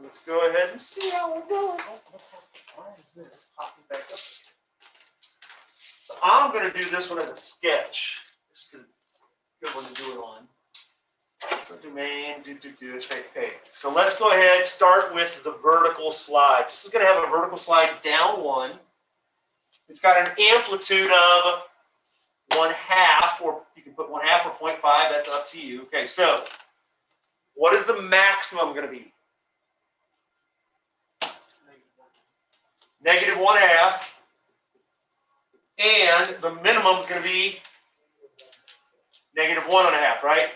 Let's go ahead and see how we're going. Why is this popping back up? So I'm going to do this one as a sketch. This is a good one to do it on. So domain, okay. So let's go ahead, start with the vertical slide. This is going to have a vertical slide down 1. It's got an amplitude of 1/2, or you can put 1/2 or 0.5, that's up to you. Okay, so what is the maximum going to be? -1/2. And the minimum is going to be -1.5, right?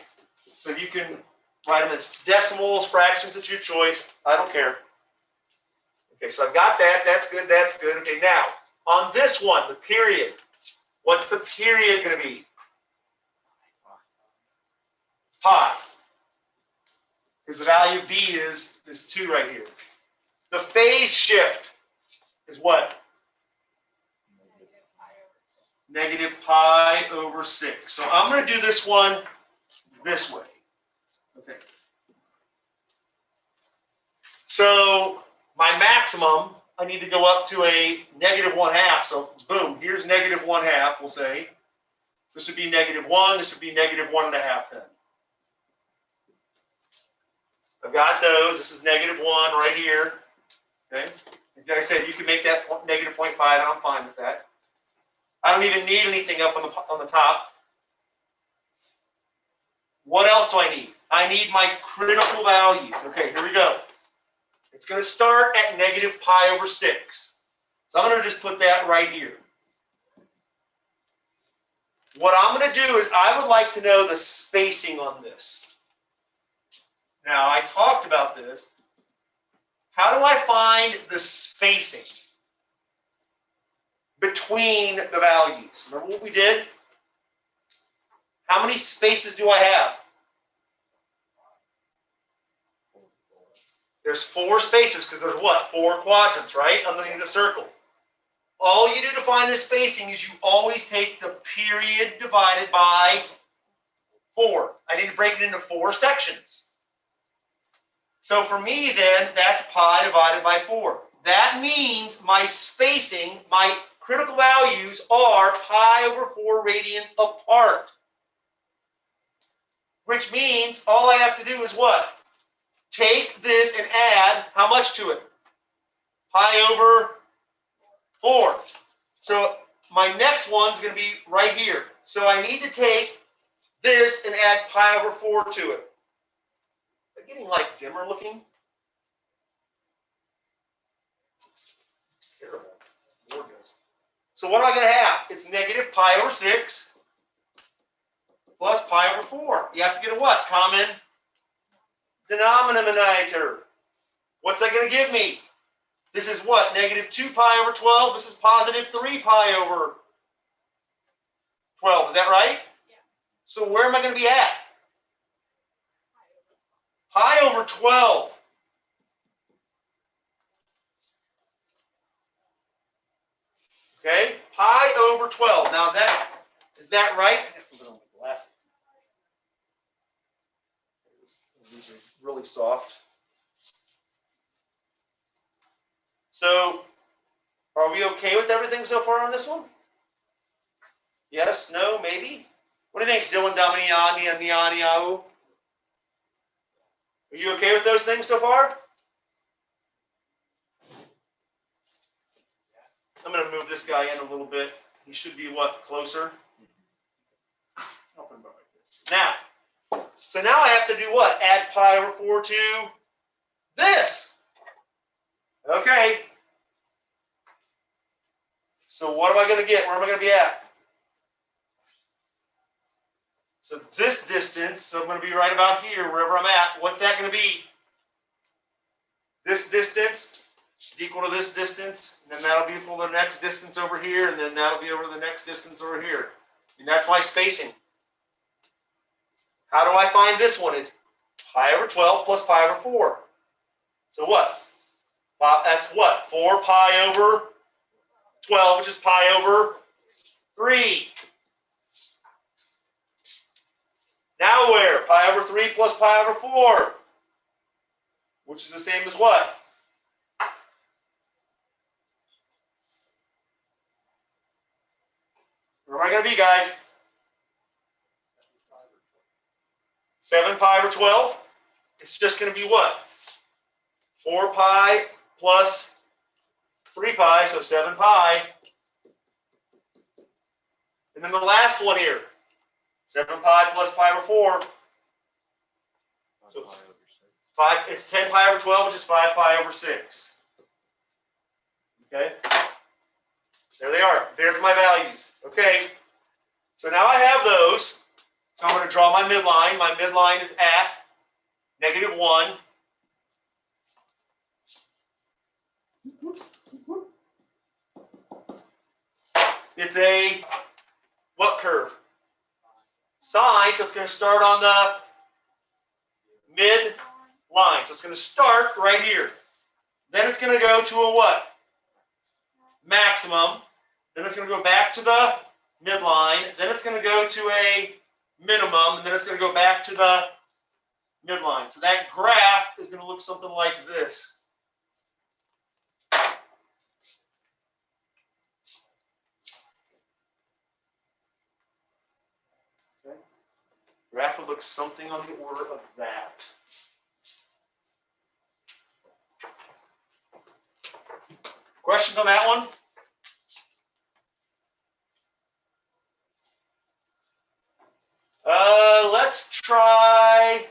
So you can write them as decimals, fractions, it's your choice. I don't care. Okay, so I've got that. That's good. That's good. Okay, now on this one, the period. What's the period going to be? Pi. Because the value of b is this 2 right here. The phase shift is what? -pi/6. So I'm going to do this one this way. Okay. So my maximum, I need to go up to a -1/2. So boom, here's -1/2, we'll say. This would be -1, this would be -1.5 then. I've got those. This is -1 right here. Okay. Like I said, you can make that -0.5, and I'm fine with that. I don't even need anything up on the top. What else do I need? I need my critical values. Okay, here we go. It's going to start at -pi/6. So I'm going to just put that right here. What I'm going to do is I would like to know the spacing on this. Now, I talked about this. How do I find the spacing between the values? Remember what we did? How many spaces do I have? There's 4 spaces because there's what? 4 quadrants, right? Underneath the circle. All you do to find the spacing is you always take the period divided by 4. I need to break it into 4 sections. So for me then, that's pi divided by 4. That means my spacing, my critical values are pi/4 radians apart. Which means all I have to do is what? Take this and add how much to it? pi/4. So my next one's going to be right here. So I need to take this and add pi/4 to it. Is it getting like dimmer looking? It's terrible. Lord knows. So what am I going to have? It's -pi/6 plus pi/4. You have to get a what? Common denominator. What's that going to give me? This is what? -2pi/12. This is +3pi/12. Is that right? Yeah. So where am I going to be at? Pi/12. Okay? Pi/12. Now is that right? I got something on my glasses. These are really soft. So, are we okay with everything so far on this one? Yes? No? Maybe? What do you think, Dylan, Dominiani, and Nianiao? Are you okay with those things so far? I'm going to move this guy in a little bit. He should be what? Closer? Now, so now I have to do what? Add pi/4 to this. Okay. So what am I going to get? Where am I going to be at? So this distance, so I'm going to be right about here, wherever I'm at. What's that going to be? This distance is equal to this distance, and then that'll be equal to the next distance over here, and then that'll be over the next distance over here. And that's my spacing. How do I find this one? It's pi/12 plus pi/4. So what? That's what? 4pi/12, which is pi/3. Now where? Pi/3 plus pi/4. which is the same as what? Where am I going to be, guys? 7 pi over 12? It's just going to be what? 4 pi plus 3 pi, so 7 pi. And then the last one here, 7 pi plus pi over 4. So 5, it's 10 pi over 12, which is 5 pi over 6. Okay? There they are. There's my values. Okay? So now I have those. So I'm going to draw my midline. My midline is at -1. It's a what curve? Sine, so it's going to start on the midline. So it's going to start right here. Then it's going to go to a what? Maximum. Then it's going to go back to the midline. Then it's going to go to a minimum. And then it's going to go back to the midline. So that graph is going to look something like this. Okay. Graph would look something on the order of that. Questions on that one? Let's try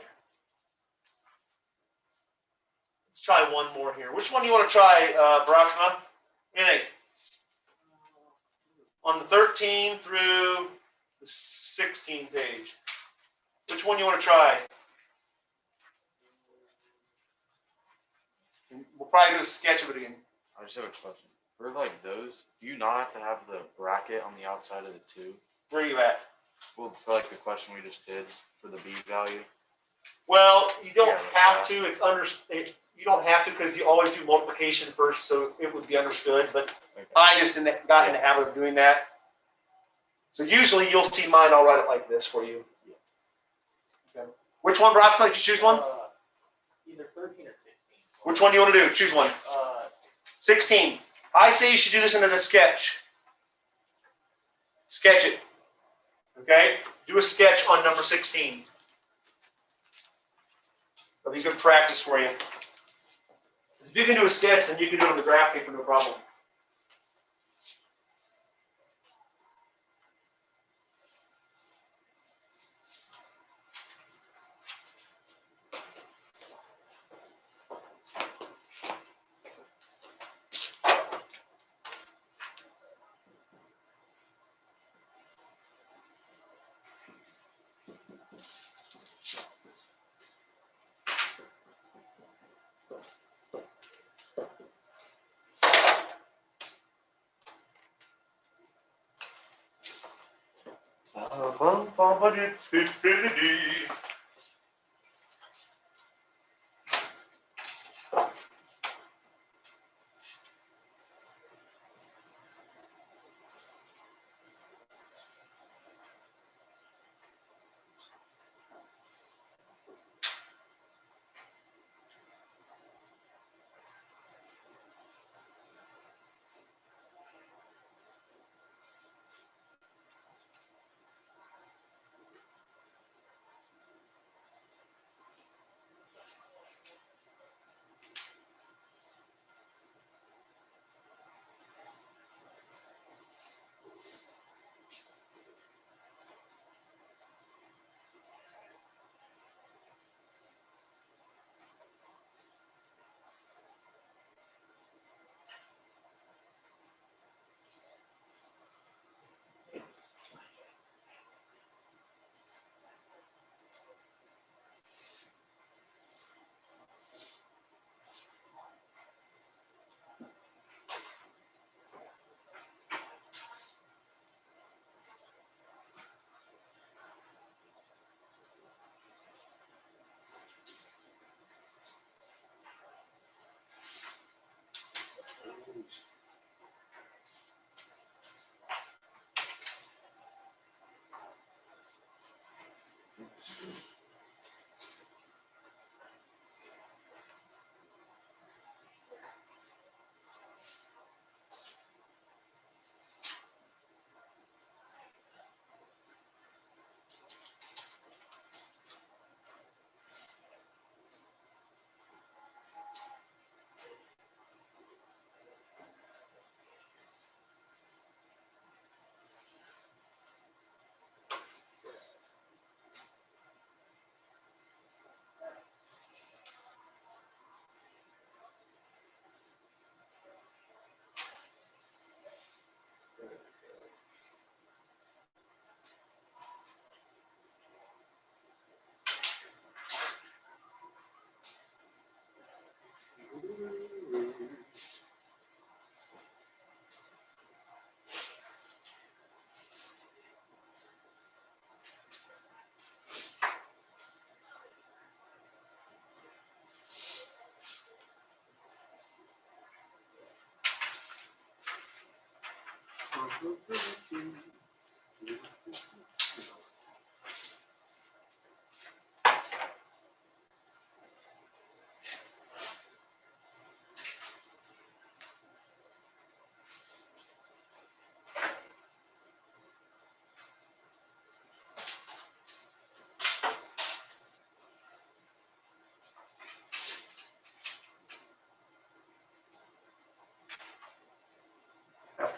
one more here. Which one do you want to try, Broxma? Anything? On the 13 through the 16 page. Which one do you want to try? We'll probably do a sketch of it again. I just have a question. For like those, do you not have to have the bracket on the outside of the 2? Where are you at? Well, for like the question we just did for the b value. Well, you don't Yeah, have to. You don't have to because you always do multiplication first, so it would be understood. But Okay. I just got in the habit of doing that. So usually you'll see mine. I'll write it like this for you. Okay. Which one, Broxma? Did you choose one? Either 13 or 16. Which one do you want to do? Choose one. 16. I say you should do this one as a sketch. Sketch it. Okay? Do a sketch on number 16. That'll be good practice for you. If you can do a sketch, then you can do it on the graph paper, no problem. After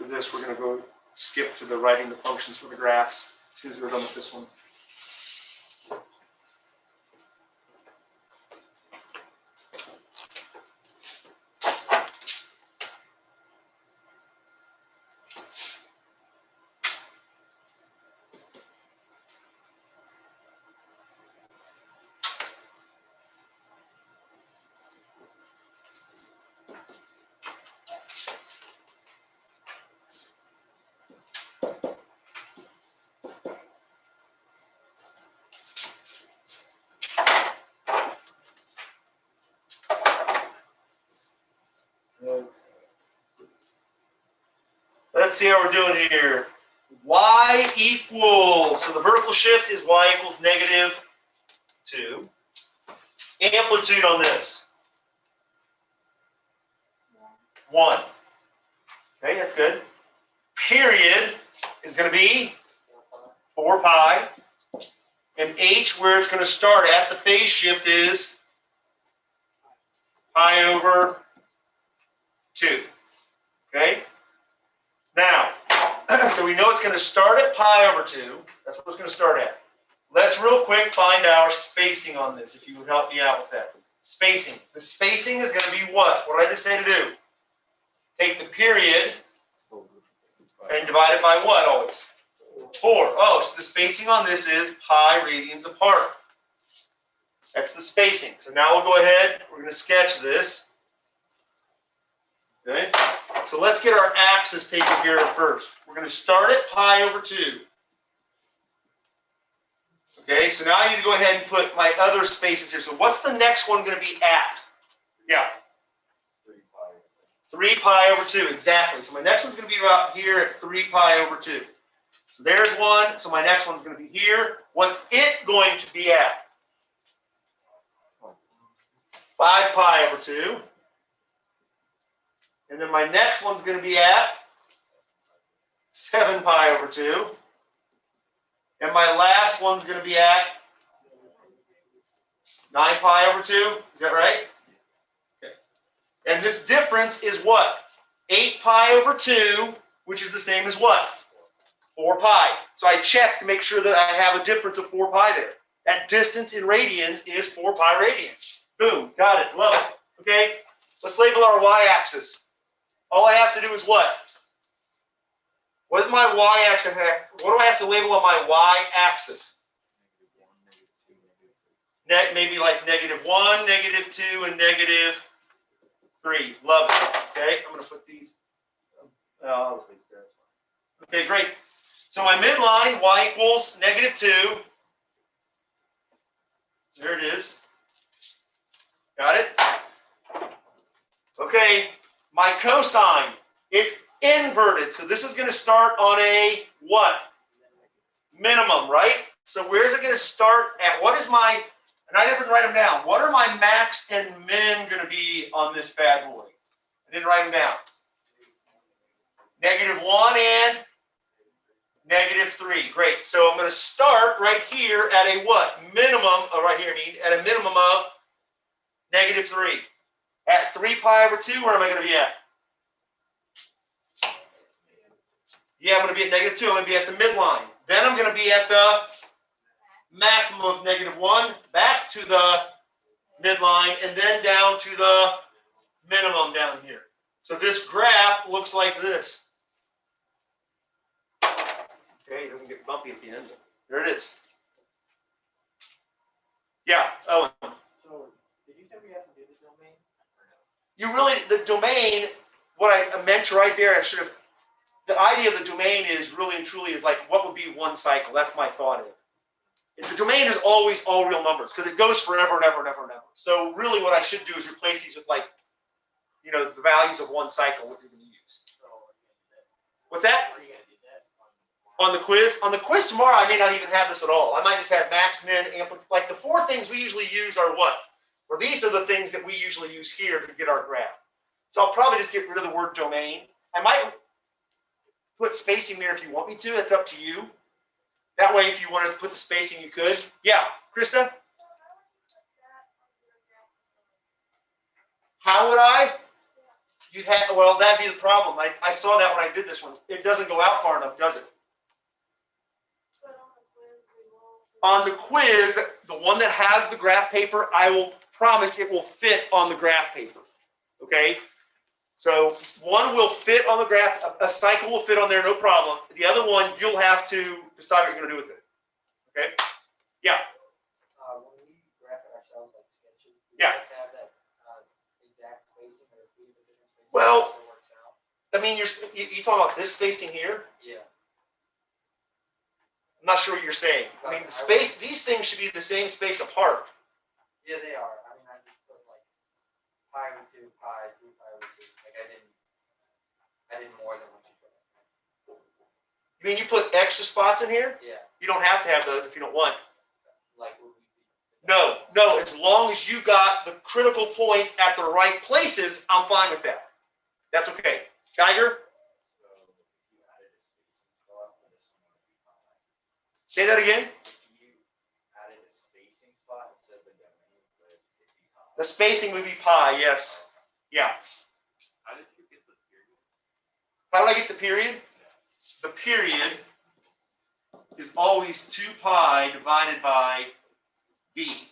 this, we're going to go skip to the writing the functions for the graphs as soon as we're done with this one. Let's see how we're doing here. Y equals, so the vertical shift is y equals -2. Amplitude on this. 1. Okay, that's good. Period is going to be 4 pi. And h, where it's going to start at, the phase shift is pi over 2. Okay? Now, so we know it's going to start at pi over 2. That's what it's going to start at. Let's real quick find our spacing on this, if you would help me out with that. Spacing. The spacing is going to be what? What did I just say to do? Take the period and divide it by what always? 4. Oh, so the spacing on this is pi radians apart. That's the spacing. So now we'll go ahead. We're going to sketch this. Okay? So let's get our axis taken care of first. We're going to start at pi over 2. Okay, so now I need to go ahead and put my other spaces here. So what's the next one going to be at? Yeah. 3 pi over 2, exactly. So my next one's going to be about here at 3 pi over 2. So there's one. So my next one's going to be here. What's it going to be at? 5 pi over 2. And then my next one's going to be at 7 pi over 2. And my last one's going to be at 9 pi over 2. Is that right? Okay. And this difference is what? 8 pi over 2, which is the same as what? 4 pi. So I check to make sure that I have a difference of 4 pi there. That distance in radians is 4 pi radians. Boom. Got it. Love it. Okay. Let's label our y-axis. All I have to do is what? What is my y-axis? What do I have to label on my y-axis? Maybe like -1, -2, and -3. Love it. Okay, I'm going to put these. I'll just leave it there. That's fine. Okay, great. So my midline, y equals -2. There it is. Got it? Okay, my cosine, it's inverted. So this is going to start on a what? Minimum, right? So where's it going to start at? What is my, and I didn't write them down. What are my max and min going to be on this bad boy? I didn't write them down. -1 and -3. Great. So I'm going to start right here at a what? Minimum, right here, I mean, at a minimum of -3. At 3 pi over 2, where am I going to be at? Yeah, I'm going to be at -2. I'm going to be at the midline. Then I'm going to be at the maximum of -1, back to the midline, and then down to the minimum down here. So this graph looks like this. Okay, it doesn't get bumpy at the end. There it is. Yeah, Owen. So, did you say we have to do the domain? You really, the domain, what I meant right there, I should have, the idea of the domain is really and truly is like, what would be one cycle? That's my thought. The domain is always all real numbers because it goes forever and ever and ever and ever. So really what I should do is replace these with like, you know, the values of one cycle, what you're going to use. What's that? On the quiz tomorrow, I may not even have this at all. I might just have max, min, amplitude. Like the four things we usually use are what? Well, these are the things that we usually use here to get our graph. So I'll probably just get rid of the word domain. I might put spacing there if you want me to. That's up to you. That way, if you wanted to put the spacing, you could. Yeah, Krista? How would I? You'd have, well, that'd be the problem. I saw that when I did this one. It doesn't go out far enough, does it? On the quiz, the one that has the graph paper, I will promise it will fit on the graph paper. Okay? So one will fit on the graph, a cycle will fit on there, no problem. The other one, you'll have to decide what you're going to do with it. Okay? Yeah. When we graph it ourselves, like sketches, we Yeah. have to have that exact spacing or three different spacing. Well, so it works out. I mean, you talking about this spacing here? Yeah. I'm not sure what you're saying. I mean, the space, these things should be the same space apart. Yeah, they are. I mean, I just put like pi over 2, pi, 3 pi over 2. Like I did more than what you put. You mean you put extra spots in here? Yeah. You don't have to have those if you don't want. Like would we be? No. As long as you got the critical points at the right places, I'm fine with that. That's okay. Tiger? Say that again. The spacing would be pi, yes. Yeah. How did you get the period? How did I get the period? The period is always 2 pi divided by b.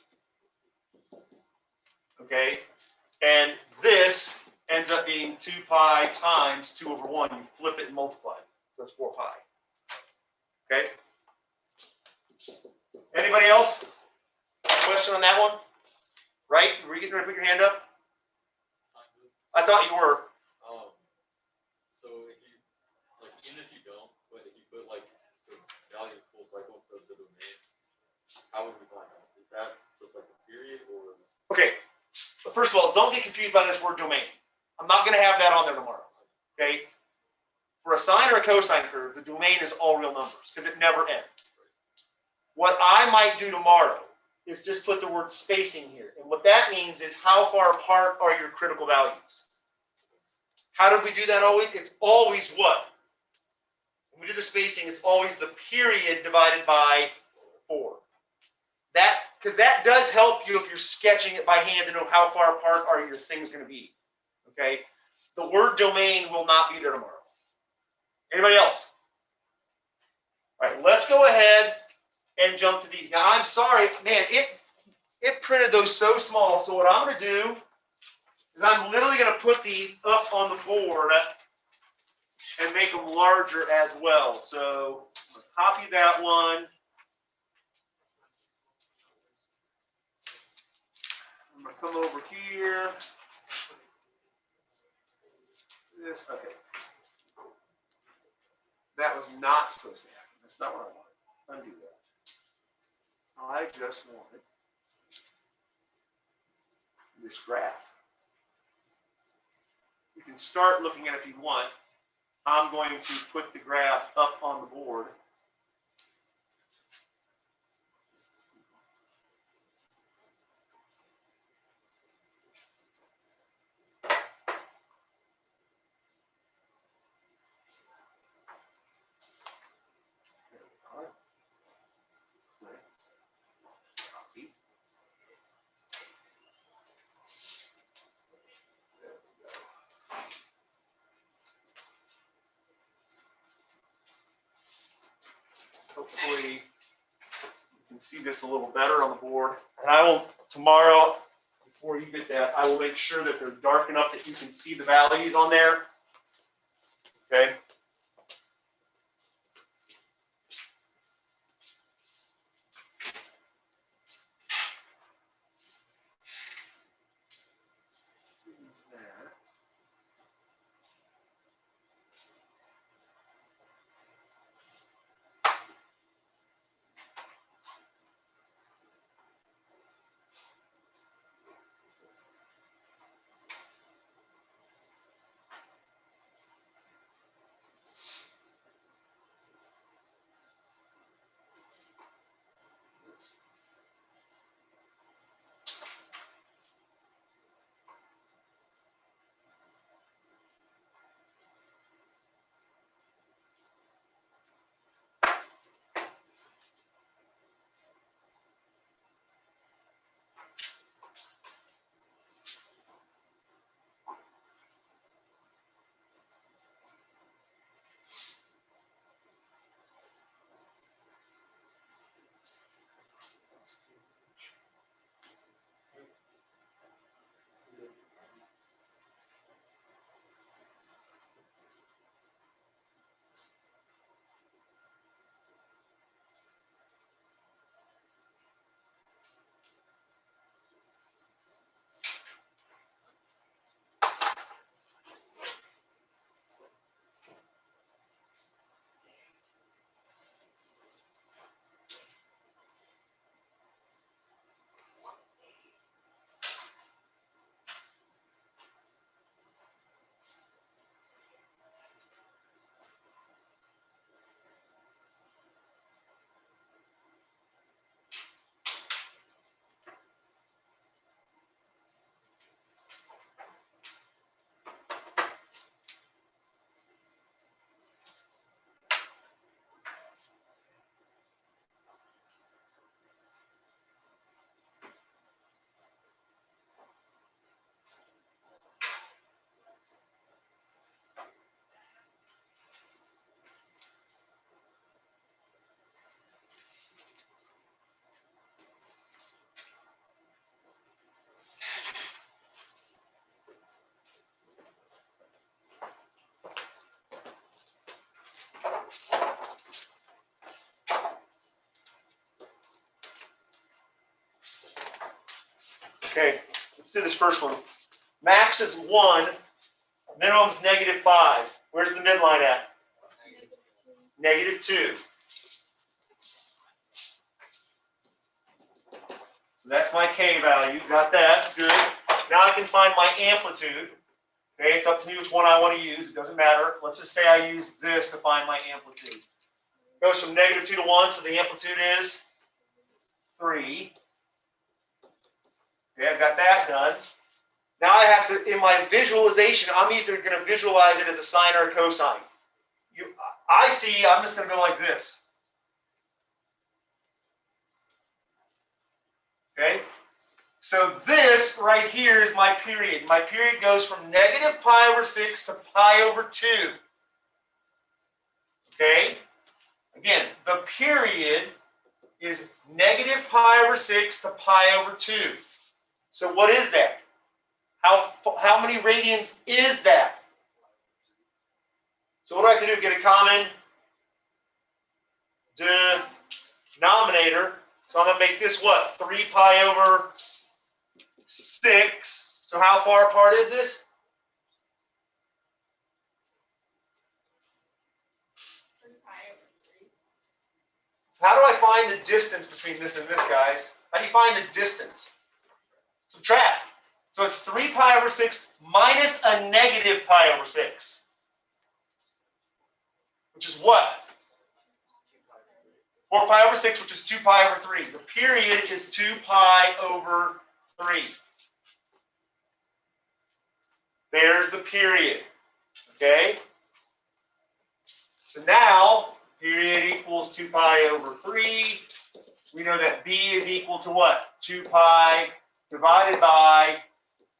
Okay? And this ends up being 2 pi times 2 over 1. You flip it and multiply it. So that's 4 pi. Okay? Anybody else? Question on that one? Right? Were you getting ready to put your hand up? I thought you were. So if you, like, even if you don't, but if you put, like, the value of full cycle instead of the domain, how would we find out? Is that just like a period or? Okay. First of all, don't get confused by this word domain. I'm not going to have that on there tomorrow. Okay? For a sine or a cosine curve, the domain is all real numbers because it never ends. What I might do tomorrow is just put the word spacing here. And what that means is how far apart are your critical values. How did we do that always? It's always what? When we do the spacing, it's always the period divided by 4. That, because that does help you if you're sketching it by hand to know how far apart are your things going to be. Okay? The word domain will not be there tomorrow. Anybody else? All right, let's go ahead and jump to these. Now, I'm sorry, man, it printed those so small. So what I'm going to do is I'm literally going to put these up on the board and make them larger as well. So I'm going to copy that one. I'm going to come over here. This, okay. That was not supposed to happen. That's not what I wanted. Undo that. I just wanted this graph. You can start looking at it if you want. I'm going to put the graph up on the board. Hopefully you can see this a little better on the board. And I will, tomorrow, before you get that, I will make sure that they're dark enough that you can see the values on there. Okay? Okay, let's do this first one. Max is 1, minimum's -5. Where's the midline at? -2. So that's my K value. Got that? Good. Now I can find my amplitude. Okay, it's up to me which one I want to use. It doesn't matter. Let's just say I use this to find my amplitude. It goes from -2 to 1, so the amplitude is 3. Okay, I've got that done. Now I have to, in my visualization, I'm either going to visualize it as a sine or a cosine. I'm just going to go like this. Okay? So this right here is my period. My period goes from -π/6 to π/2. Okay? Again, the period is -π/6 to π/2. So what is that? How many radians is that? So what do I have to do? Get a common denominator. So I'm going to make this what? 3π/6. So how far apart is this? 3π/3. How do I find the distance between this and this, guys? How do you find the distance? Subtract. So it's 3π/6 minus a -π/6. Which is what? 4π/6, which is 2π/3. The period is 2π/3. There's the period. Okay? So now, period equals 2π/3. We know that B is equal to what? 2π divided by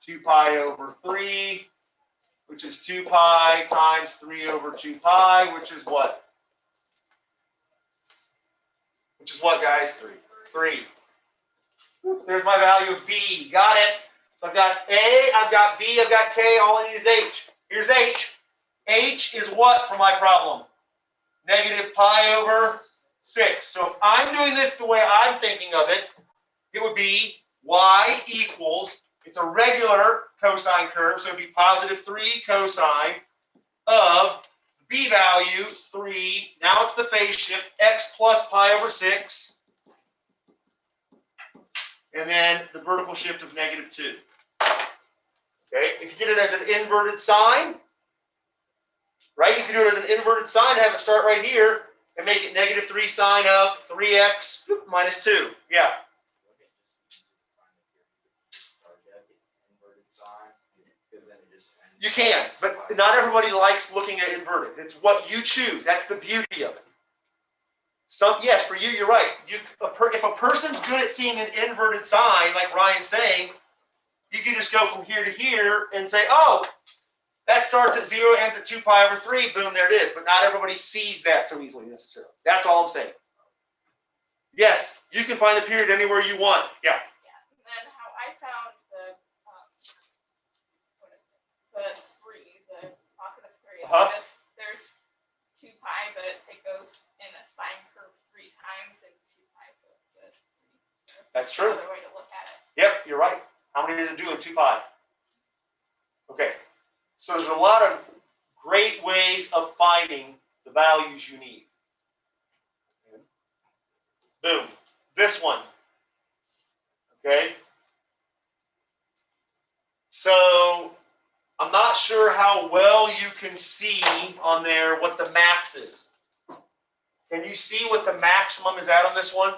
2π/3, which is 2π times 3/2π, which is what? Which is what, guys? 3. There's my value of B. Got it. So I've got A, I've got B, I've got K. All I need is H. Here's H. H is what for my problem? -π/6. So if I'm doing this the way I'm thinking of it, it would be y equals, it's a regular cosine curve, so it would be +3 cosine of B value 3. Now it's the phase shift, x plus π/6. And then the vertical shift of -2. Okay, if you get it as an inverted sine, right? You can do it as an inverted sine, have it start right here, and make it -3 sine of 3x minus 2. Yeah. You can, but not everybody likes looking at inverted. It's what you choose. That's the beauty of it. Yes, for you, you're right. If a person's good at seeing an inverted sign, like Ryan's saying, you can just go from here to here and say, oh, that starts at 0, ends at 2π/3. Boom, there it is. But not everybody sees that so easily necessarily. That's all I'm saying. Yes, you can find the period anywhere you want. Yeah. Yeah, and then how I found the 3, the +3 is just there's 2π, but it goes in a sine curve 3 times and 2π, so it's good. That's true. Another way to look at it. Yep, you're right. How many does it do in 2π? Okay. So there's a lot of great ways of finding the values you need. Boom. This one. Okay. So I'm not sure how well you can see on there what the max is. Can you see what the maximum is at on this one?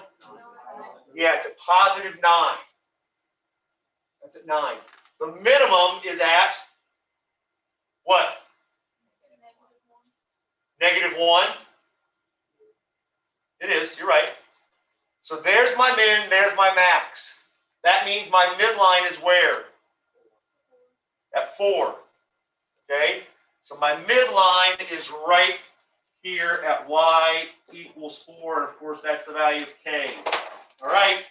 Yeah, it's at +9. That's at 9. The minimum is at what? -1. It is, you're right. So there's my min, there's my max. That means my midline is where? At 4. Okay? So my midline is right here at y equals 4. And of course, that's the value of k. All right?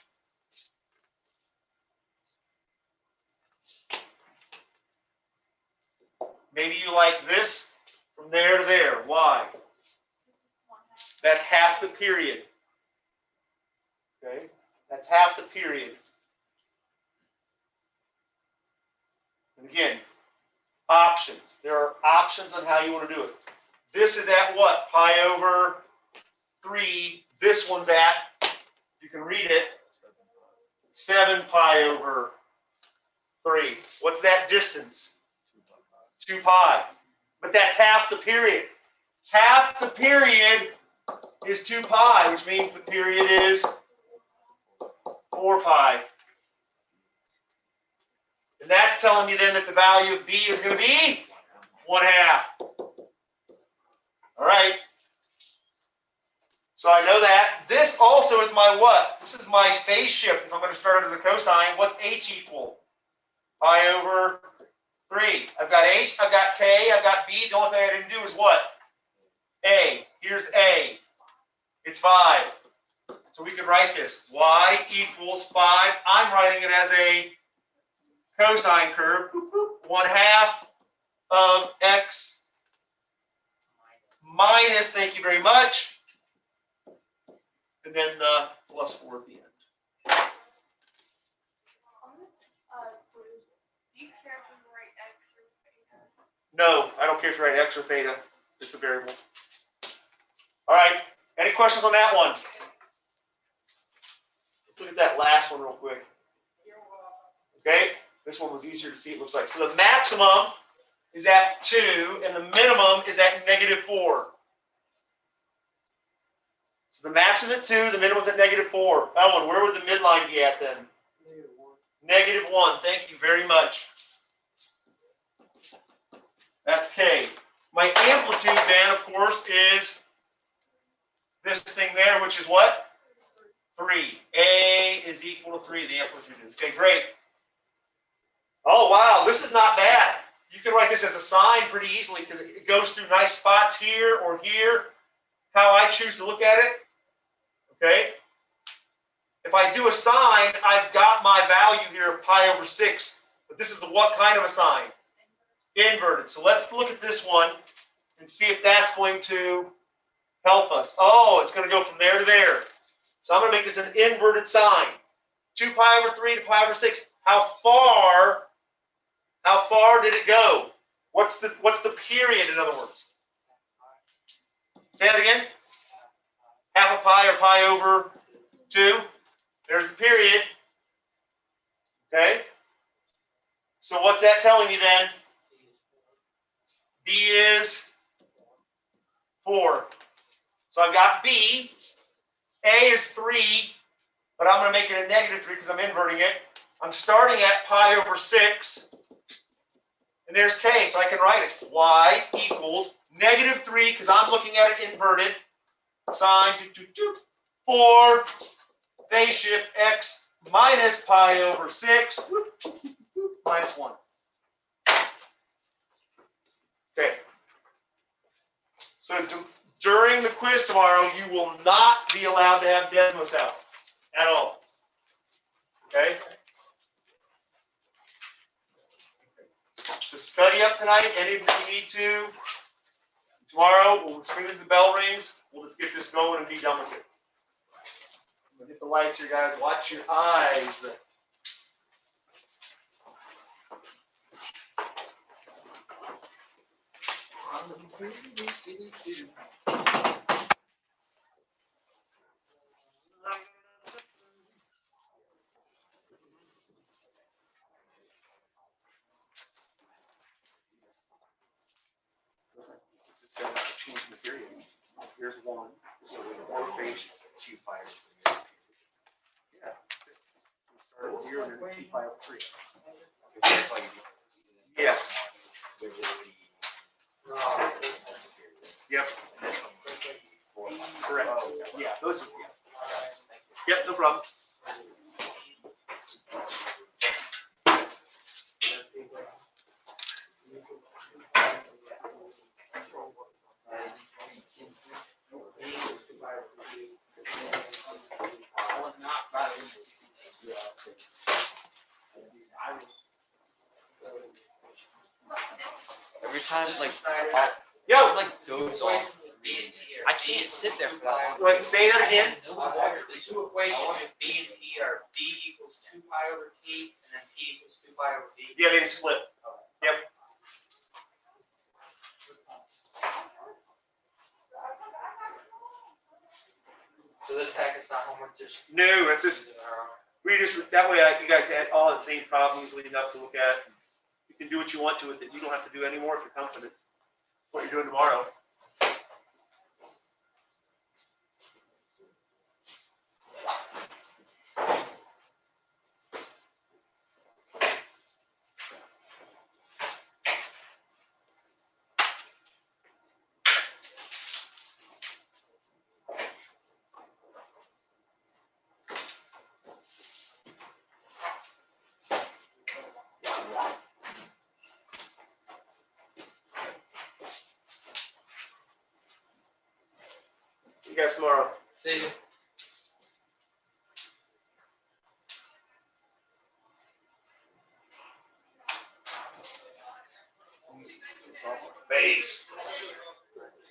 Maybe you like this from there to there. Why? That's half the period. Okay? That's half the period. Again, options. There are options on how you want to do it. This is at what? Pi over 3. This one's at, you can read it, 7 pi over 3. What's that distance? 2 pi. But that's half the period. Half the period is 2 pi, which means the period is 4 pi. And that's telling you then that the value of b is going to be 1/2. All right. So I know that. This also is my what? This is my phase shift. If I'm going to start it as a cosine, what's h equal? Pi over 3. I've got h, I've got k, I've got b. The only thing I didn't do is what? A. Here's a. It's 5. So we could write this. Y equals 5. I'm writing it as a cosine curve. 1/2 of x minus, thank you very much, and then the plus 4 at the end. Do you care if we write x or theta? No, I don't care if you write x or theta. It's a variable. All right. Any questions on that one? Let's look at that last one real quick. Okay. This one was easier to see, it looks like. So the maximum is at 2, and the minimum is at -4. So the max is at 2, the minimum is at -4. Ellen, where would the midline be at then? -1. Thank you very much. That's K. My amplitude then, of course, is this thing there, which is what? 3. A is equal to 3, the amplitude is. Okay, great. Oh, wow, this is not bad. You can write this as a sine pretty easily because it goes through nice spots here or here, how I choose to look at it. Okay? If I do a sine, I've got my value here of pi over 6. But this is what kind of a sine? Inverted. So let's look at this one and see if that's going to help us. Oh, it's going to go from there to there. So I'm going to make this an inverted sine. 2 pi over 3 to pi over 6. How far did it go? What's the period, in other words? Say that again. Half a pi or pi over 2. There's the period. Okay. So what's that telling me then? B is 4. So I've got B. A is 3, but I'm going to make it a -3 because I'm inverting it. I'm starting at pi over 6. And there's K, so I can write it. Y equals -3, because I'm looking at it inverted. Sine 4 phase shift x minus pi over 6 minus 1. Okay. So during the quiz tomorrow, you will not be allowed to have Desmos out at all. Okay? So study up tonight. Anything you need to. Tomorrow, as soon as the bell rings, we'll just get this going and be done with it. I'm gonna hit the lights here, guys. Watch your eyes. Change the period. Here's 1. So we have 4 phase 2 pi over 3. Yeah. So start at 0 and then 2 pi over 3. Yes. Yep. Correct. Yeah. Those are. Yeah. Yep. No problem. Every time, like, Yo. like goes off. I can't sit there for that long. Wait, say that again. The two equations of B and P are B equals 2 pi over T, and then P equals 2 pi over B. Yeah, they split. it's not homework, just. No, it's just, we just, that way you guys had all the same problems leading up to look at. You can do what you want to with it. You don't have to do any more if you're confident what you're doing tomorrow. See you guys tomorrow. See you. Base.